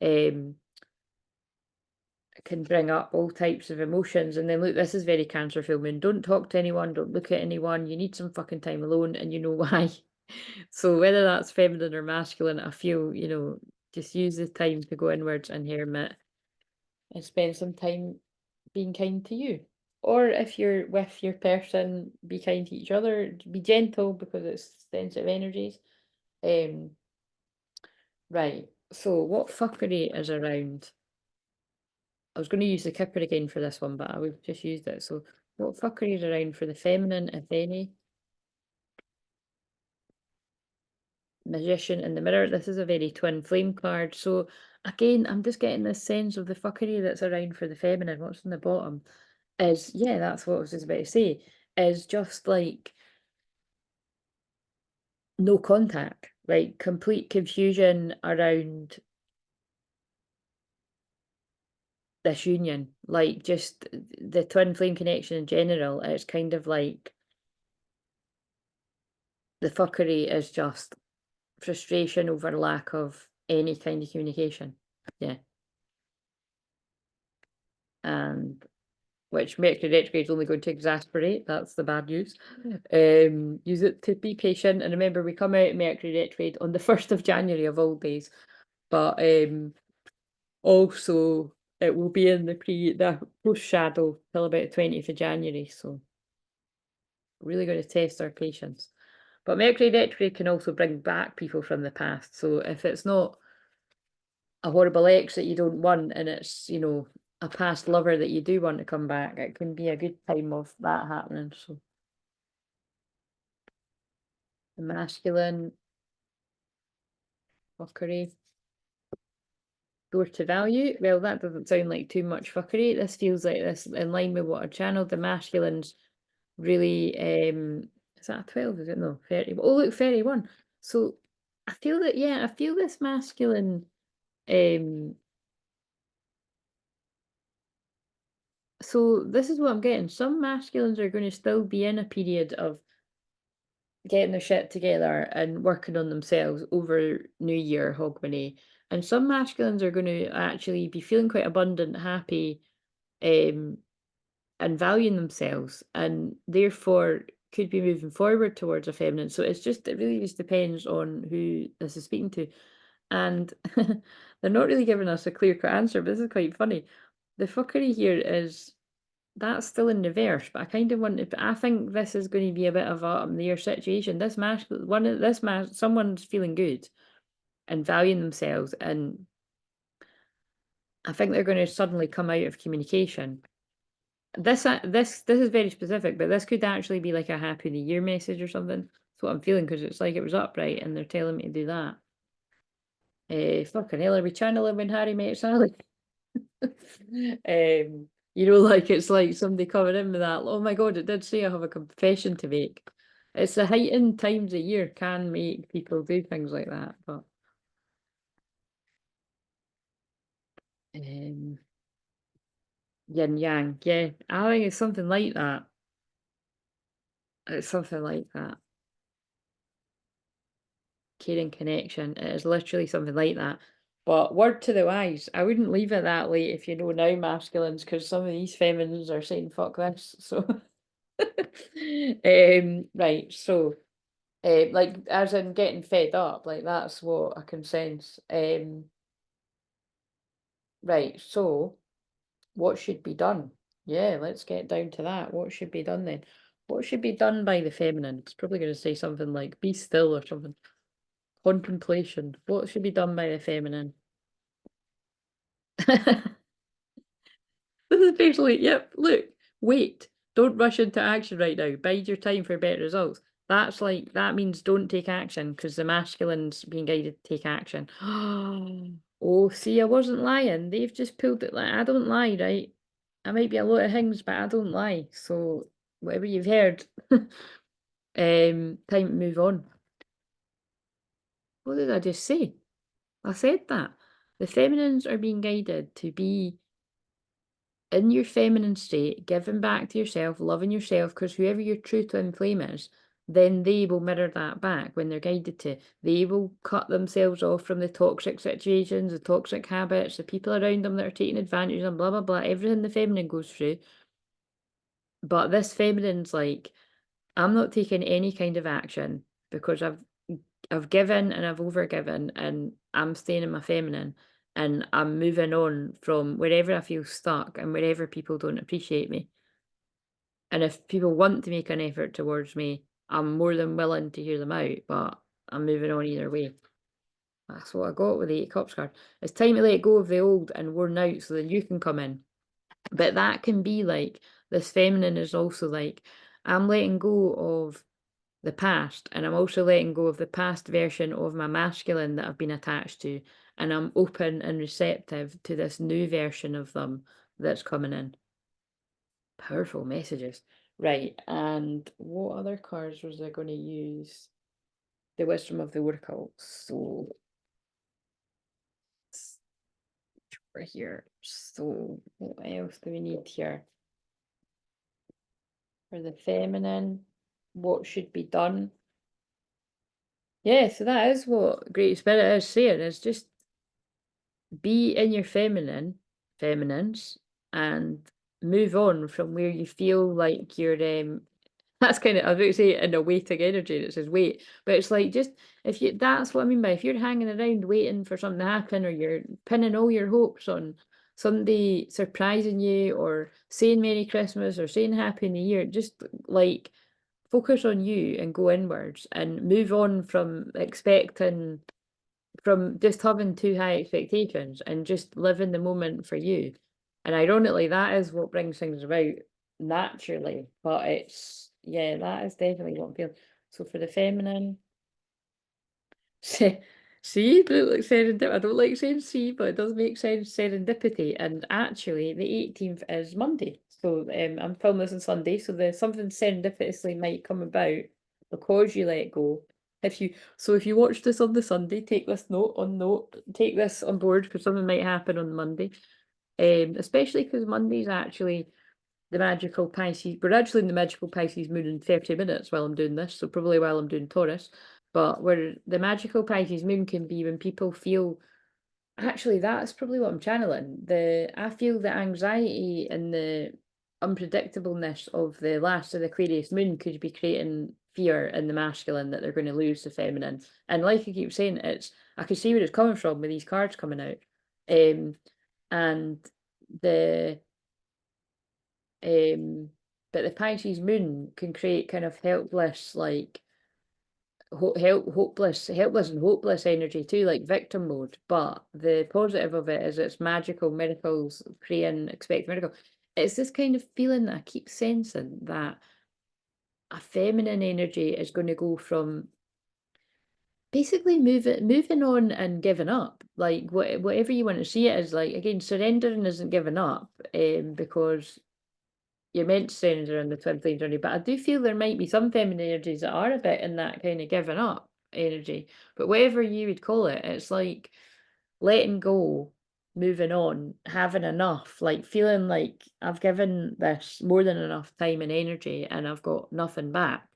It can bring up all types of emotions. And then look, this is very Cancer full moon. Don't talk to anyone, don't look at anyone. You need some fucking time alone, and you know why. So whether that's feminine or masculine, I feel, just use the time to go inwards and hermit and spend some time being kind to you. Or if you're with your person, be kind to each other, be gentle because it's sensitive energies. Um, right. So what fuckery is around? I was going to use the kipper again for this one, but I would just used it. So what fuckery is around for the feminine, if any? Magician in the mirror. This is a very twin flame card. So again, I'm just getting this sense of the fuckery that's around for the feminine. What's in the bottom is, yeah, that's what I was just about to say, is just like no contact, like complete confusion around this union. Like just the twin flame connection in general. It's kind of like the fuckery is just frustration over lack of any kind of communication. Yeah. And which Mercury retrograde is only going to exasperate. That's the bad news. Use it to be patient. And remember, we come out of Mercury retrograde on the 1st of January of all days. But also it will be in the post shadow till about the 20th of January. So really going to test our patience. But Mercury retrograde can also bring back people from the past. So if it's not a horrible ex that you don't want, and it's, a past lover that you do want to come back, it can be a good time of that happening. So the masculine fuckery. Door to value. Well, that doesn't sound like too much fuckery. This feels like this in line with what I channeled. The masculines really is that a 12? Is it? No, 30. Oh look, 31. So I feel that, yeah, I feel this masculine so this is what I'm getting. Some masculines are going to still be in a period of getting their shit together and working on themselves over New Year, Hogmanay. And some masculines are going to actually be feeling quite abundant, happy, and valuing themselves, and therefore could be moving forward towards a feminine. So it really just depends on who this is speaking to. And they're not really giving us a clear-cut answer, but this is quite funny. The fuckery here is that's still in reverse, but I kind of want to. I think this is going to be a bit of a up in the air situation. This someone's feeling good and valuing themselves, and I think they're going to suddenly come out of communication. This is very specific, but this could actually be like a happy new year message or something. That's what I'm feeling, because it's like it was upright and they're telling me to do that. Fucking hell, are we channeling when Harry met Sally? You know, like it's like somebody coming in with that. Oh my God, it did say I have a confession to make. It's the heightened times a year can make people do things like that, but um, yin yang, yeah, I think it's something like that. It's something like that. Caring connection. It is literally something like that. But word to the wise, I wouldn't leave it that late if you know now masculines, because some of these feminines are saying fuck this. So right, so like as in getting fed up, like that's what I can sense. Right, so what should be done? Yeah, let's get down to that. What should be done then? What should be done by the feminine? It's probably going to say something like be still or something. Contemplation. What should be done by the feminine? This is basically, yep, look, wait. Don't rush into action right now. Bide your time for better results. That's like, that means don't take action because the masculine's being guided to take action. Oh, see, I wasn't lying. They've just pulled it like, I don't lie, right? I might be a lot of things, but I don't lie. So, whatever you've heard, time to move on. What did I just say? I said that. The feminines are being guided to be in your feminine state, giving back to yourself, loving yourself, because whoever your true twin flame is, then they will mirror that back when they're guided to. They will cut themselves off from the toxic situations, the toxic habits, the people around them that are taking advantage of them, blah, blah, blah. Everything the feminine goes through. But this feminine's like, I'm not taking any kind of action because I've given and I've overgiven and I'm staying in my feminine and I'm moving on from wherever I feel stuck and wherever people don't appreciate me. And if people want to make an effort towards me, I'm more than willing to hear them out, but I'm moving on either way. That's what I got with the Eight of Cups card. It's time to let go of the old and worn out so that you can come in. But that can be like, this feminine is also like, I'm letting go of the past, and I'm also letting go of the past version of my masculine that I've been attached to, and I'm open and receptive to this new version of them that's coming in. Powerful messages. Right, and what other cards was I going to use? The Wisdom of the Oracle. So we're here. So what else do we need here? For the feminine, what should be done? Yeah, so that is what Great Spirit is saying, is just be in your feminines, and move on from where you feel like you're that's kind of, I was about to say in a waiting energy that says wait, but it's like just if you, that's what I mean by if you're hanging around waiting for something to happen, or you're pinning all your hopes on somebody surprising you or saying Merry Christmas or saying Happy New Year, just like focus on you and go inwards and move on from expecting, from just having too high expectations, and just live in the moment for you. And ironically, that is what brings things about naturally. But it's, yeah, that is definitely what I'm feeling. So for the feminine, see, look like serendipity. I don't like saying see, but it does make sense, serendipity. And actually, the 18th is Monday. So I'm filming this on Sunday. So there's something serendipitously might come about because you let go. If you watch this on the Sunday, take this note, take this on board because something might happen on Monday. Especially because Monday's actually the magical Pisces. We're actually in the magical Pisces moon in 30 minutes while I'm doing this, so probably while I'm doing Taurus. But where the magical Pisces moon can be when people feel, actually that's probably what I'm channeling. I feel the anxiety and the unpredictableness of the last of the Aquarius moon could be creating fear in the masculine that they're going to lose the feminine. And like I keep saying, it's, I can see where it's coming from with these cards coming out. And the but the Pisces moon can create kind of helpless, like helpless and hopeless energy too, like victim mode. But the positive of it is it's magical miracles, pray and expect miracle. It's this kind of feeling that I keep sensing that a feminine energy is going to go from basically moving on and giving up. Like whatever you want to see it as, like, again, surrendering isn't giving up, because you're meant to surrender on the twin flame journey. But I do feel there might be some feminine energies that are a bit in that kind of giving up energy. But whatever you would call it, it's like letting go, moving on, having enough, like feeling like I've given this more than enough time and energy and I've got nothing back.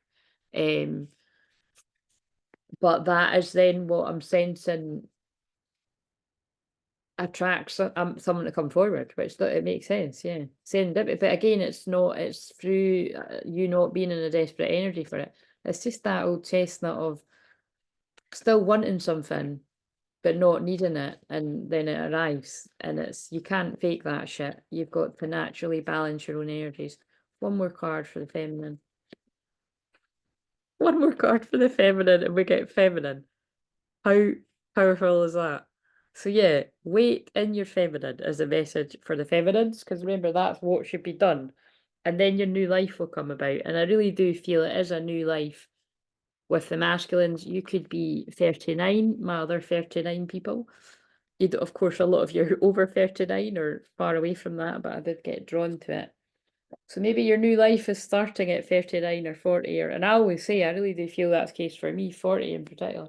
But that is then what I'm sensing attracts someone to come forward, which it makes sense, yeah. Serendipity, but again, it's not. It's through you not being in a desperate energy for it. It's just that old chestnut of still wanting something, but not needing it, and then it arrives, and you can't fake that shit. You've got to naturally balance your own energies. One more card for the feminine. One more card for the feminine, and we get feminine. How powerful is that? So yeah, wait in your feminine as a message for the feminines, because remember, that's what should be done. And then your new life will come about. And I really do feel it is a new life with the masculines. You could be 39, my other 39 people. You'd, of course, a lot of you are over 39 or far away from that, but I did get drawn to it. So maybe your new life is starting at 39 or 40, and I always say, I really do feel that's the case for me, 40 in particular.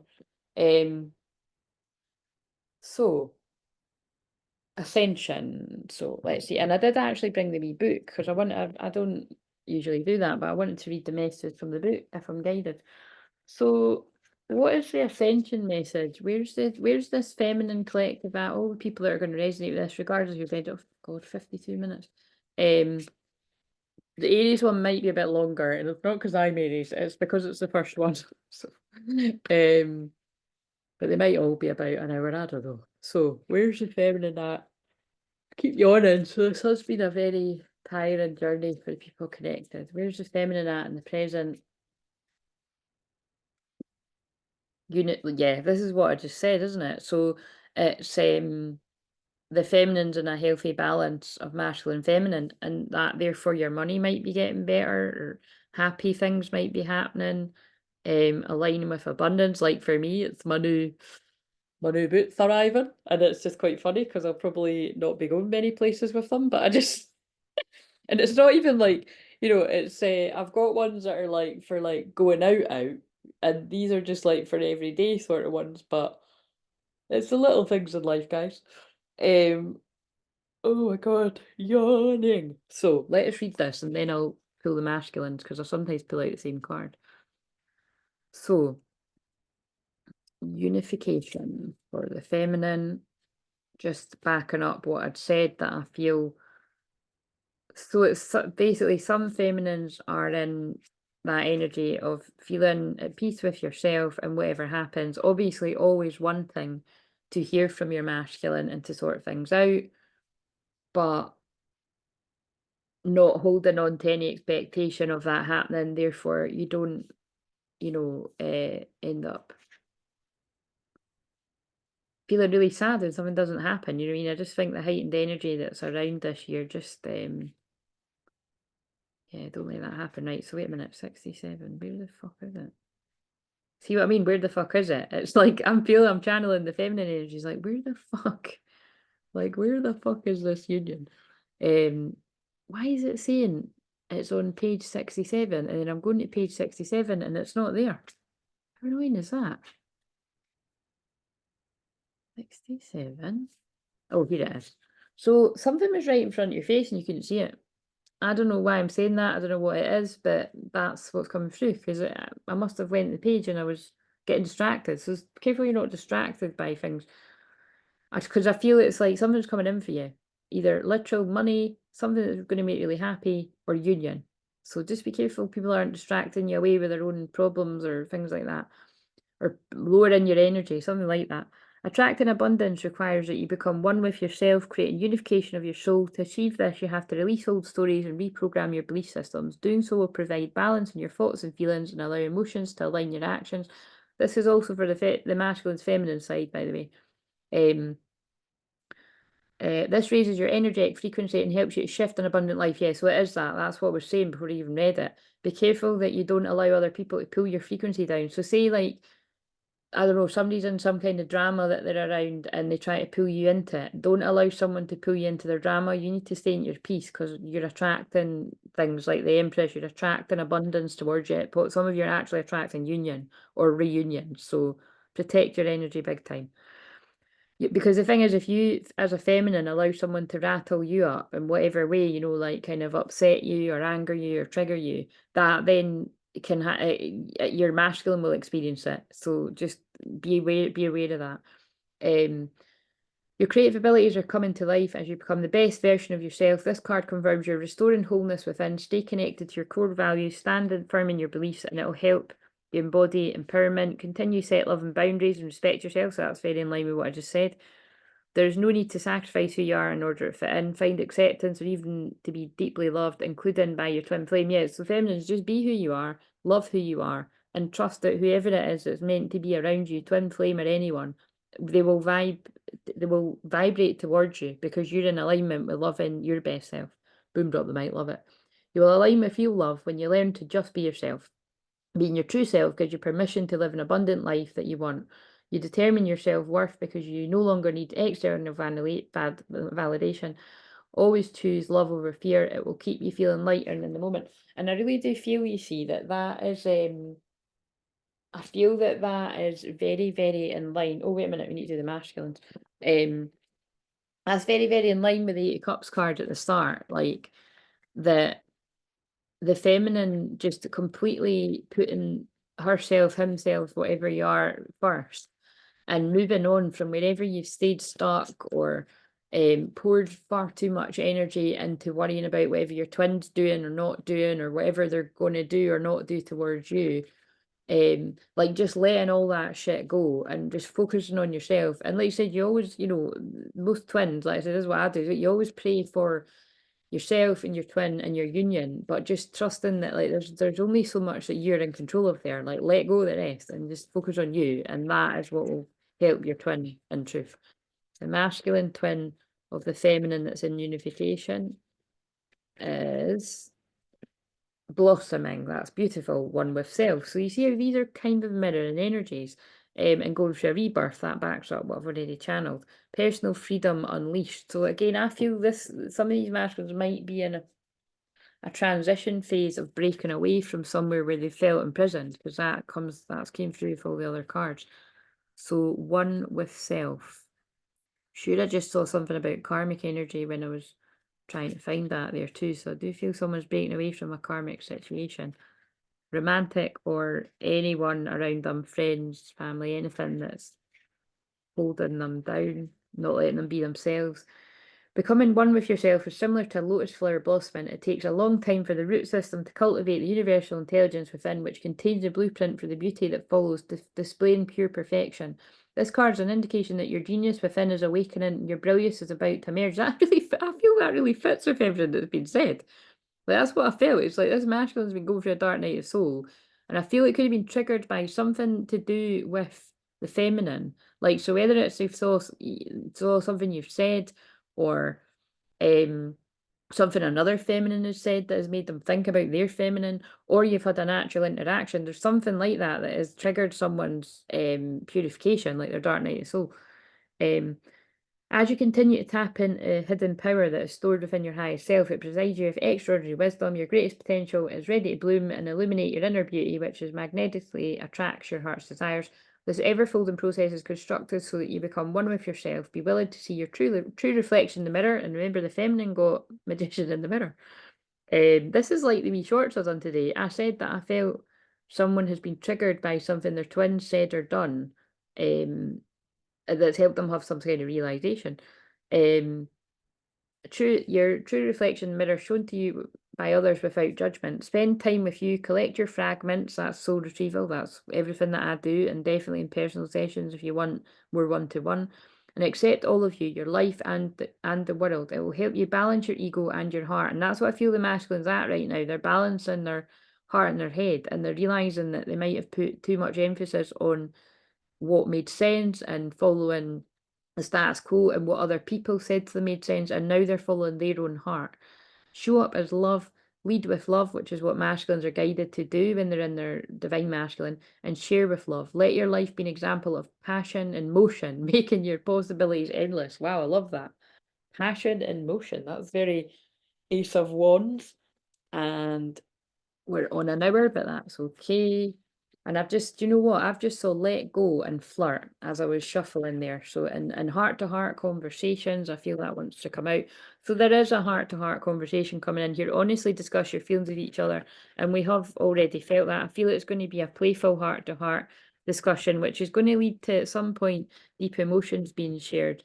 So Ascension. So let's see. And I did actually bring the wee book because I don't usually do that, but I wanted to read the message from the book if I'm guided. So what is the Ascension message? Where's this feminine collective at? All the people that are going to resonate with this, regardless of your bed. Oh God, 52 minutes. The Aries one might be a bit longer, and it's not because I'm Aries, it's because it's the first one. So but they might all be about an hour, I don't know. So where's the feminine at? Keep yawning. So this has been a very tiring journey for the people connected. Where's the feminine at in the present? Unit, yeah, this is what I just said, isn't it? So it's the feminine's in a healthy balance of masculine and feminine, and that therefore your money might be getting better, or happy things might be happening, aligning with abundance. Like for me, it's my new boots arriving, and it's just quite funny because I'll probably not be going many places with them, but I just and it's not even like, it's I've got ones that are like for like going out, and these are just like for everyday sort of ones, but it's the little things in life, guys. Oh my God, yawning. So let us read this and then I'll pull the masculines because I sometimes pull out the same card. So unification for the feminine, just backing up what I'd said, that I feel. So it's basically some feminines are in that energy of feeling at peace with yourself and whatever happens. Obviously, always wanting to hear from your masculine and to sort things out, but not holding on to any expectation of that happening. Therefore, you don't, end up feeling really sad when something doesn't happen. You know what I mean? I just think the heightened energy that's around this year just yeah, don't let that happen. Right, so wait a minute, 67. Where the fuck is it? See what I mean? Where the fuck is it? It's like I'm channeling the feminine energy. It's like, where the fuck? Like, where the fuck is this union? Why is it saying it's on page 67? And then I'm going to page 67 and it's not there. How annoying is that? 67. Oh, here it is. So something was right in front of your face and you couldn't see it. I don't know why I'm saying that. I don't know what it is, but that's what's coming through because I must have went to the page and I was getting distracted. So be careful you're not distracted by things. Because I feel it's like something's coming in for you. Either literal money, something that's going to make you really happy, or union. So just be careful people aren't distracting you away with their own problems or things like that. Or lowering your energy, something like that. Attracting abundance requires that you become one with yourself, creating unification of your soul. To achieve this, you have to release old stories and reprogram your belief systems. Doing so will provide balance in your thoughts and feelings and allow emotions to align your actions. This is also for the masculine and feminine side, by the way. This raises your energetic frequency and helps you to shift an abundant life. Yeah, so it is that. That's what we're saying before we even read it. Be careful that you don't allow other people to pull your frequency down. So say like I don't know, somebody's in some kind of drama that they're around and they try to pull you into it. Don't allow someone to pull you into their drama. You need to stay in your peace because you're attracting things like the Empress, you're attracting abundance towards you. But some of you are actually attracting union or reunion. So protect your energy big time. Because the thing is, if you, as a feminine, allow someone to rattle you up in whatever way, you know, like kind of upset you or anger you or trigger you, that then can your masculine will experience it. So just be aware of that. Your creative abilities are coming to life as you become the best version of yourself. This card confirms you're restoring wholeness within. Stay connected to your core values, stand firm in your beliefs, and it'll help you embody empowerment. Continue set love and boundaries and respect yourself. So that's very in line with what I just said. There's no need to sacrifice who you are in order to fit in. Find acceptance or even to be deeply loved, including by your twin flame. Yeah, so feminines, just be who you are, love who you are, and trust that whoever it is that's meant to be around you, twin flame or anyone, they will vibrate towards you because you're in alignment with loving your best self. Boom, drop the mic, love it. You will align with feel love when you learn to just be yourself. Being your true self gives you permission to live an abundant life that you want. You determine your self-worth because you no longer need external validation. Always choose love over fear. It will keep you feeling lighter in the moment. And I really do feel, you see, that is, I feel that is very, very in line. Oh, wait a minute, we need to do the masculines. That's very, very in line with the Eight of Cups card at the start. Like, the feminine just completely putting herself, himself, whatever you are, first, and moving on from wherever you've stayed stuck or poured far too much energy into worrying about whatever your twin's doing or not doing or whatever they're going to do or not do towards you. Like just letting all that shit go and just focusing on yourself. And like I said, you always, you know, most twins, like I said, this is what I do, you always pray for yourself and your twin and your union, but just trusting that like there's only so much that you're in control of there. Like let go of the rest and just focus on you, and that is what will help your twin in truth. The masculine twin of the feminine that's in unification is blossoming. That's beautiful. One with self. So you see how these are kind of mirroring energies. And going through a rebirth, that backs up what I've already channeled. Personal freedom unleashed. So again, I feel some of these masculines might be in a transition phase of breaking away from somewhere where they felt imprisoned, because that's came through with all the other cards. So one with self. Sure, I just saw something about karmic energy when I was trying to find that there too. So I do feel someone's breaking away from a karmic situation. Romantic or anyone around them, friends, family, anything that's holding them down, not letting them be themselves. Becoming one with yourself is similar to a lotus flower blossoming. It takes a long time for the root system to cultivate the universal intelligence within, which contains a blueprint for the beauty that follows, displaying pure perfection. This card is an indication that your genius within is awakening and your brilliance is about to emerge. I feel that really fits with everything that's been said. Like, that's what I felt. It's like this masculine's been going through a dark night of soul, and I feel it could have been triggered by something to do with the feminine. Like, so whether it's you saw something you've said, or something another feminine has said that has made them think about their feminine, or you've had a natural interaction. There's something like that that has triggered someone's purification, like their dark night of soul. As you continue to tap into hidden power that is stored within your highest self, it provides you with extraordinary wisdom. Your greatest potential is ready to bloom and illuminate your inner beauty, which is magnetically attracts your heart's desires. This ever-folding process is constructed so that you become one with yourself. Be willing to see your true reflection in the mirror, and remember the feminine got magician in the mirror. This is like the wee shorts I've done today. I said that I felt someone has been triggered by something their twin said or done. That's helped them have some kind of realization. Your true reflection mirror shown to you by others without judgment. Spend time with you, collect your fragments. That's soul retrieval. That's everything that I do, and definitely in personal sessions if you want more one-to-one. And accept all of you, your life and the world. It will help you balance your ego and your heart. And that's what I feel the masculine's at right now. They're balancing their heart and their head, and they're realizing that they might have put too much emphasis on what made sense and following the status quo and what other people said to them made sense, and now they're following their own heart. Show up as love, lead with love, which is what masculines are guided to do when they're in their divine masculine, and share with love. Let your life be an example of passion and motion, making your possibilities endless. Wow, I love that. Passion and motion. That's very Ace of Wands. And we're on an hour, but that's okay. And I've just, you know what? I've just so let go and flirt as I was shuffling there. So in heart-to-heart conversations, I feel that wants to come out. So there is a heart-to-heart conversation coming in here. Honestly, discuss your feelings with each other. And we have already felt that. I feel it's going to be a playful heart-to-heart discussion, which is going to lead to, at some point, deep emotions being shared.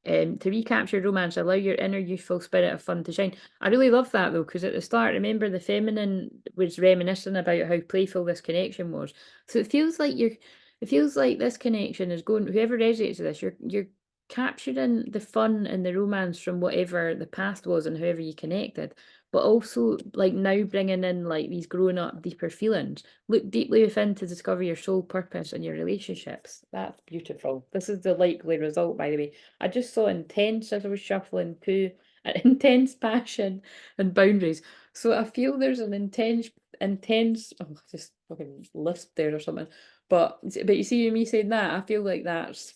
To recapture romance, allow your inner youthful spirit of fun to shine. I really love that though, because at the start, remember the feminine was reminiscing about how playful this connection was. So it feels like this connection is going, whoever resonates with this, you're capturing the fun and the romance from whatever the past was and however you connected, but also like now bringing in like these grown up deeper feelings. Look deeply within to discover your soul purpose and your relationships. That's beautiful. This is the likely result, by the way. I just saw intense as I was shuffling too, an intense passion and boundaries. So I feel there's an intense, oh, I just fucking lisp there or something. But you see me saying that, I feel like that's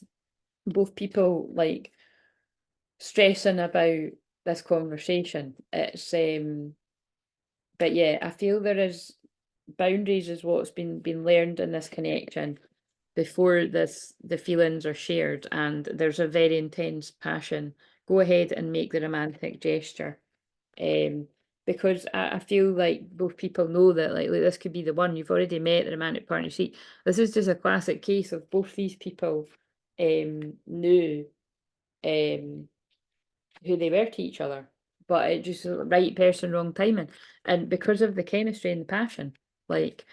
both people like stressing about this conversation. It's but yeah, I feel there is boundaries is what's been learned in this connection before the feelings are shared, and there's a very intense passion. Go ahead and make the romantic gesture. Because I feel like both people know that like this could be the one. You've already met the romantic partner. See, this is just a classic case of both these people knew who they were to each other, but it just right person, wrong timing. And because of the chemistry and the passion, like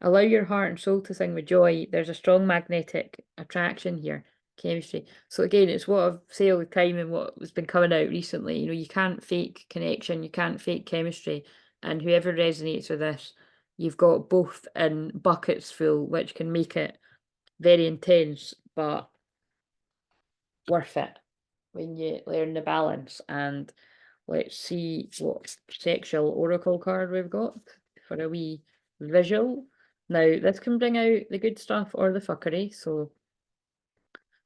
allow your heart and soul to sing with joy. There's a strong magnetic attraction here, chemistry. So again, it's what I've said all the time and what has been coming out recently. You know, you can't fake connection, you can't fake chemistry. And whoever resonates with this, you've got both in buckets full, which can make it very intense, but worth it when you learn the balance. And let's see what sexual oracle card we've got for a wee visual. Now, this can bring out the good stuff or the fuckery. So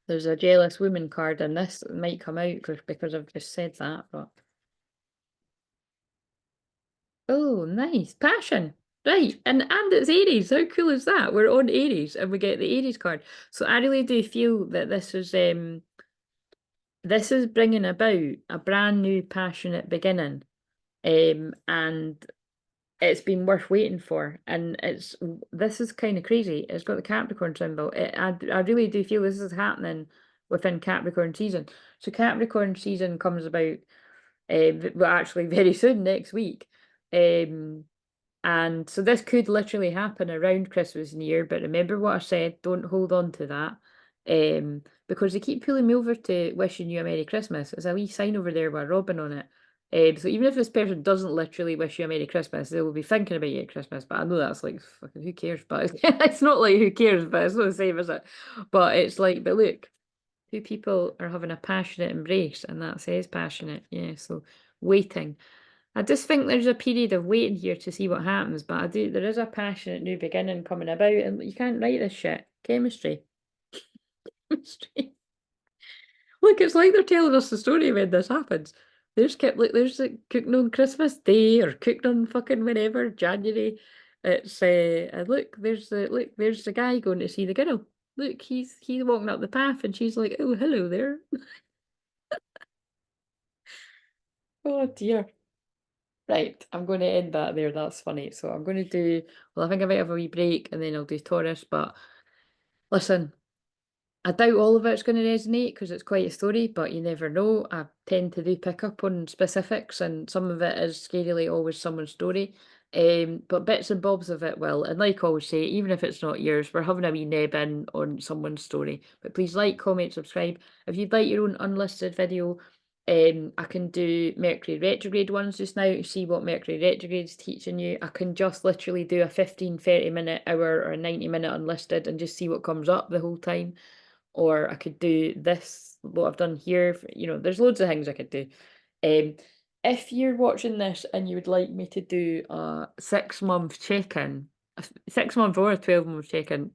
there's a jealous woman card, and this might come out because I've just said that. But oh, nice passion. Right, and it's Aries. How cool is that? We're on Aries, and we get the Aries card. So I really do feel that this is bringing about a brand new passionate beginning, and it's been worth waiting for. And this is kind of crazy. It's got the Capricorn symbol. I really do feel this is happening within Capricorn season. So Capricorn season comes about, well, actually very soon, next week. And so this could literally happen around Christmas and New Year, but remember what I said, don't hold on to that. Because they keep pulling me over to wishing you a Merry Christmas. There's a wee sign over there with a robin on it. So even if this person doesn't literally wish you a Merry Christmas, they will be thinking about you at Christmas. But I know that's like fucking who cares? But it's not like who cares, but it's not the same, is it? But it's like, but look, two people are having a passionate embrace, and that says passionate, yeah. So waiting. I just think there's a period of waiting here to see what happens, but there is a passionate new beginning coming about, and you can't write this shit. Chemistry. Chemistry. Look, it's like they're telling us the story when this happens. There's kept like there's like cooking on Christmas Day or cooking on fucking whenever, January. It's and look, there's the guy going to see the girl. Look, he's walking up the path and she's like, oh, hello there. Oh dear. Right, I'm going to end that there. That's funny. So I'm going to do, well, I think I might have a wee break and then I'll do Taurus. But listen, I doubt all of it's going to resonate because it's quite a story, but you never know. I tend to do pick up on specifics, and some of it is scarily always someone's story. But bits and bobs of it will. And like I always say, even if it's not yours, we're having a wee neb in on someone's story. But please like, comment, subscribe. If you'd like your own unlisted video, I can do Mercury retrograde ones just now to see what Mercury retrograde is teaching you. I can just literally do a 15, 30-minute, hour, or a 90-minute unlisted and just see what comes up the whole time. Or I could do this, what I've done here. You know, there's loads of things I could do. if you're watching this and you would like me to do a 6-month check-in, a 6-month or a 12-month check-in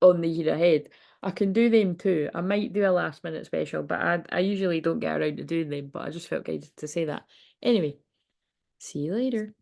on the year ahead, I can do them too. I might do a last minute special, but I usually don't get around to doing them, but I just felt guided to say that. Anyway, see you later.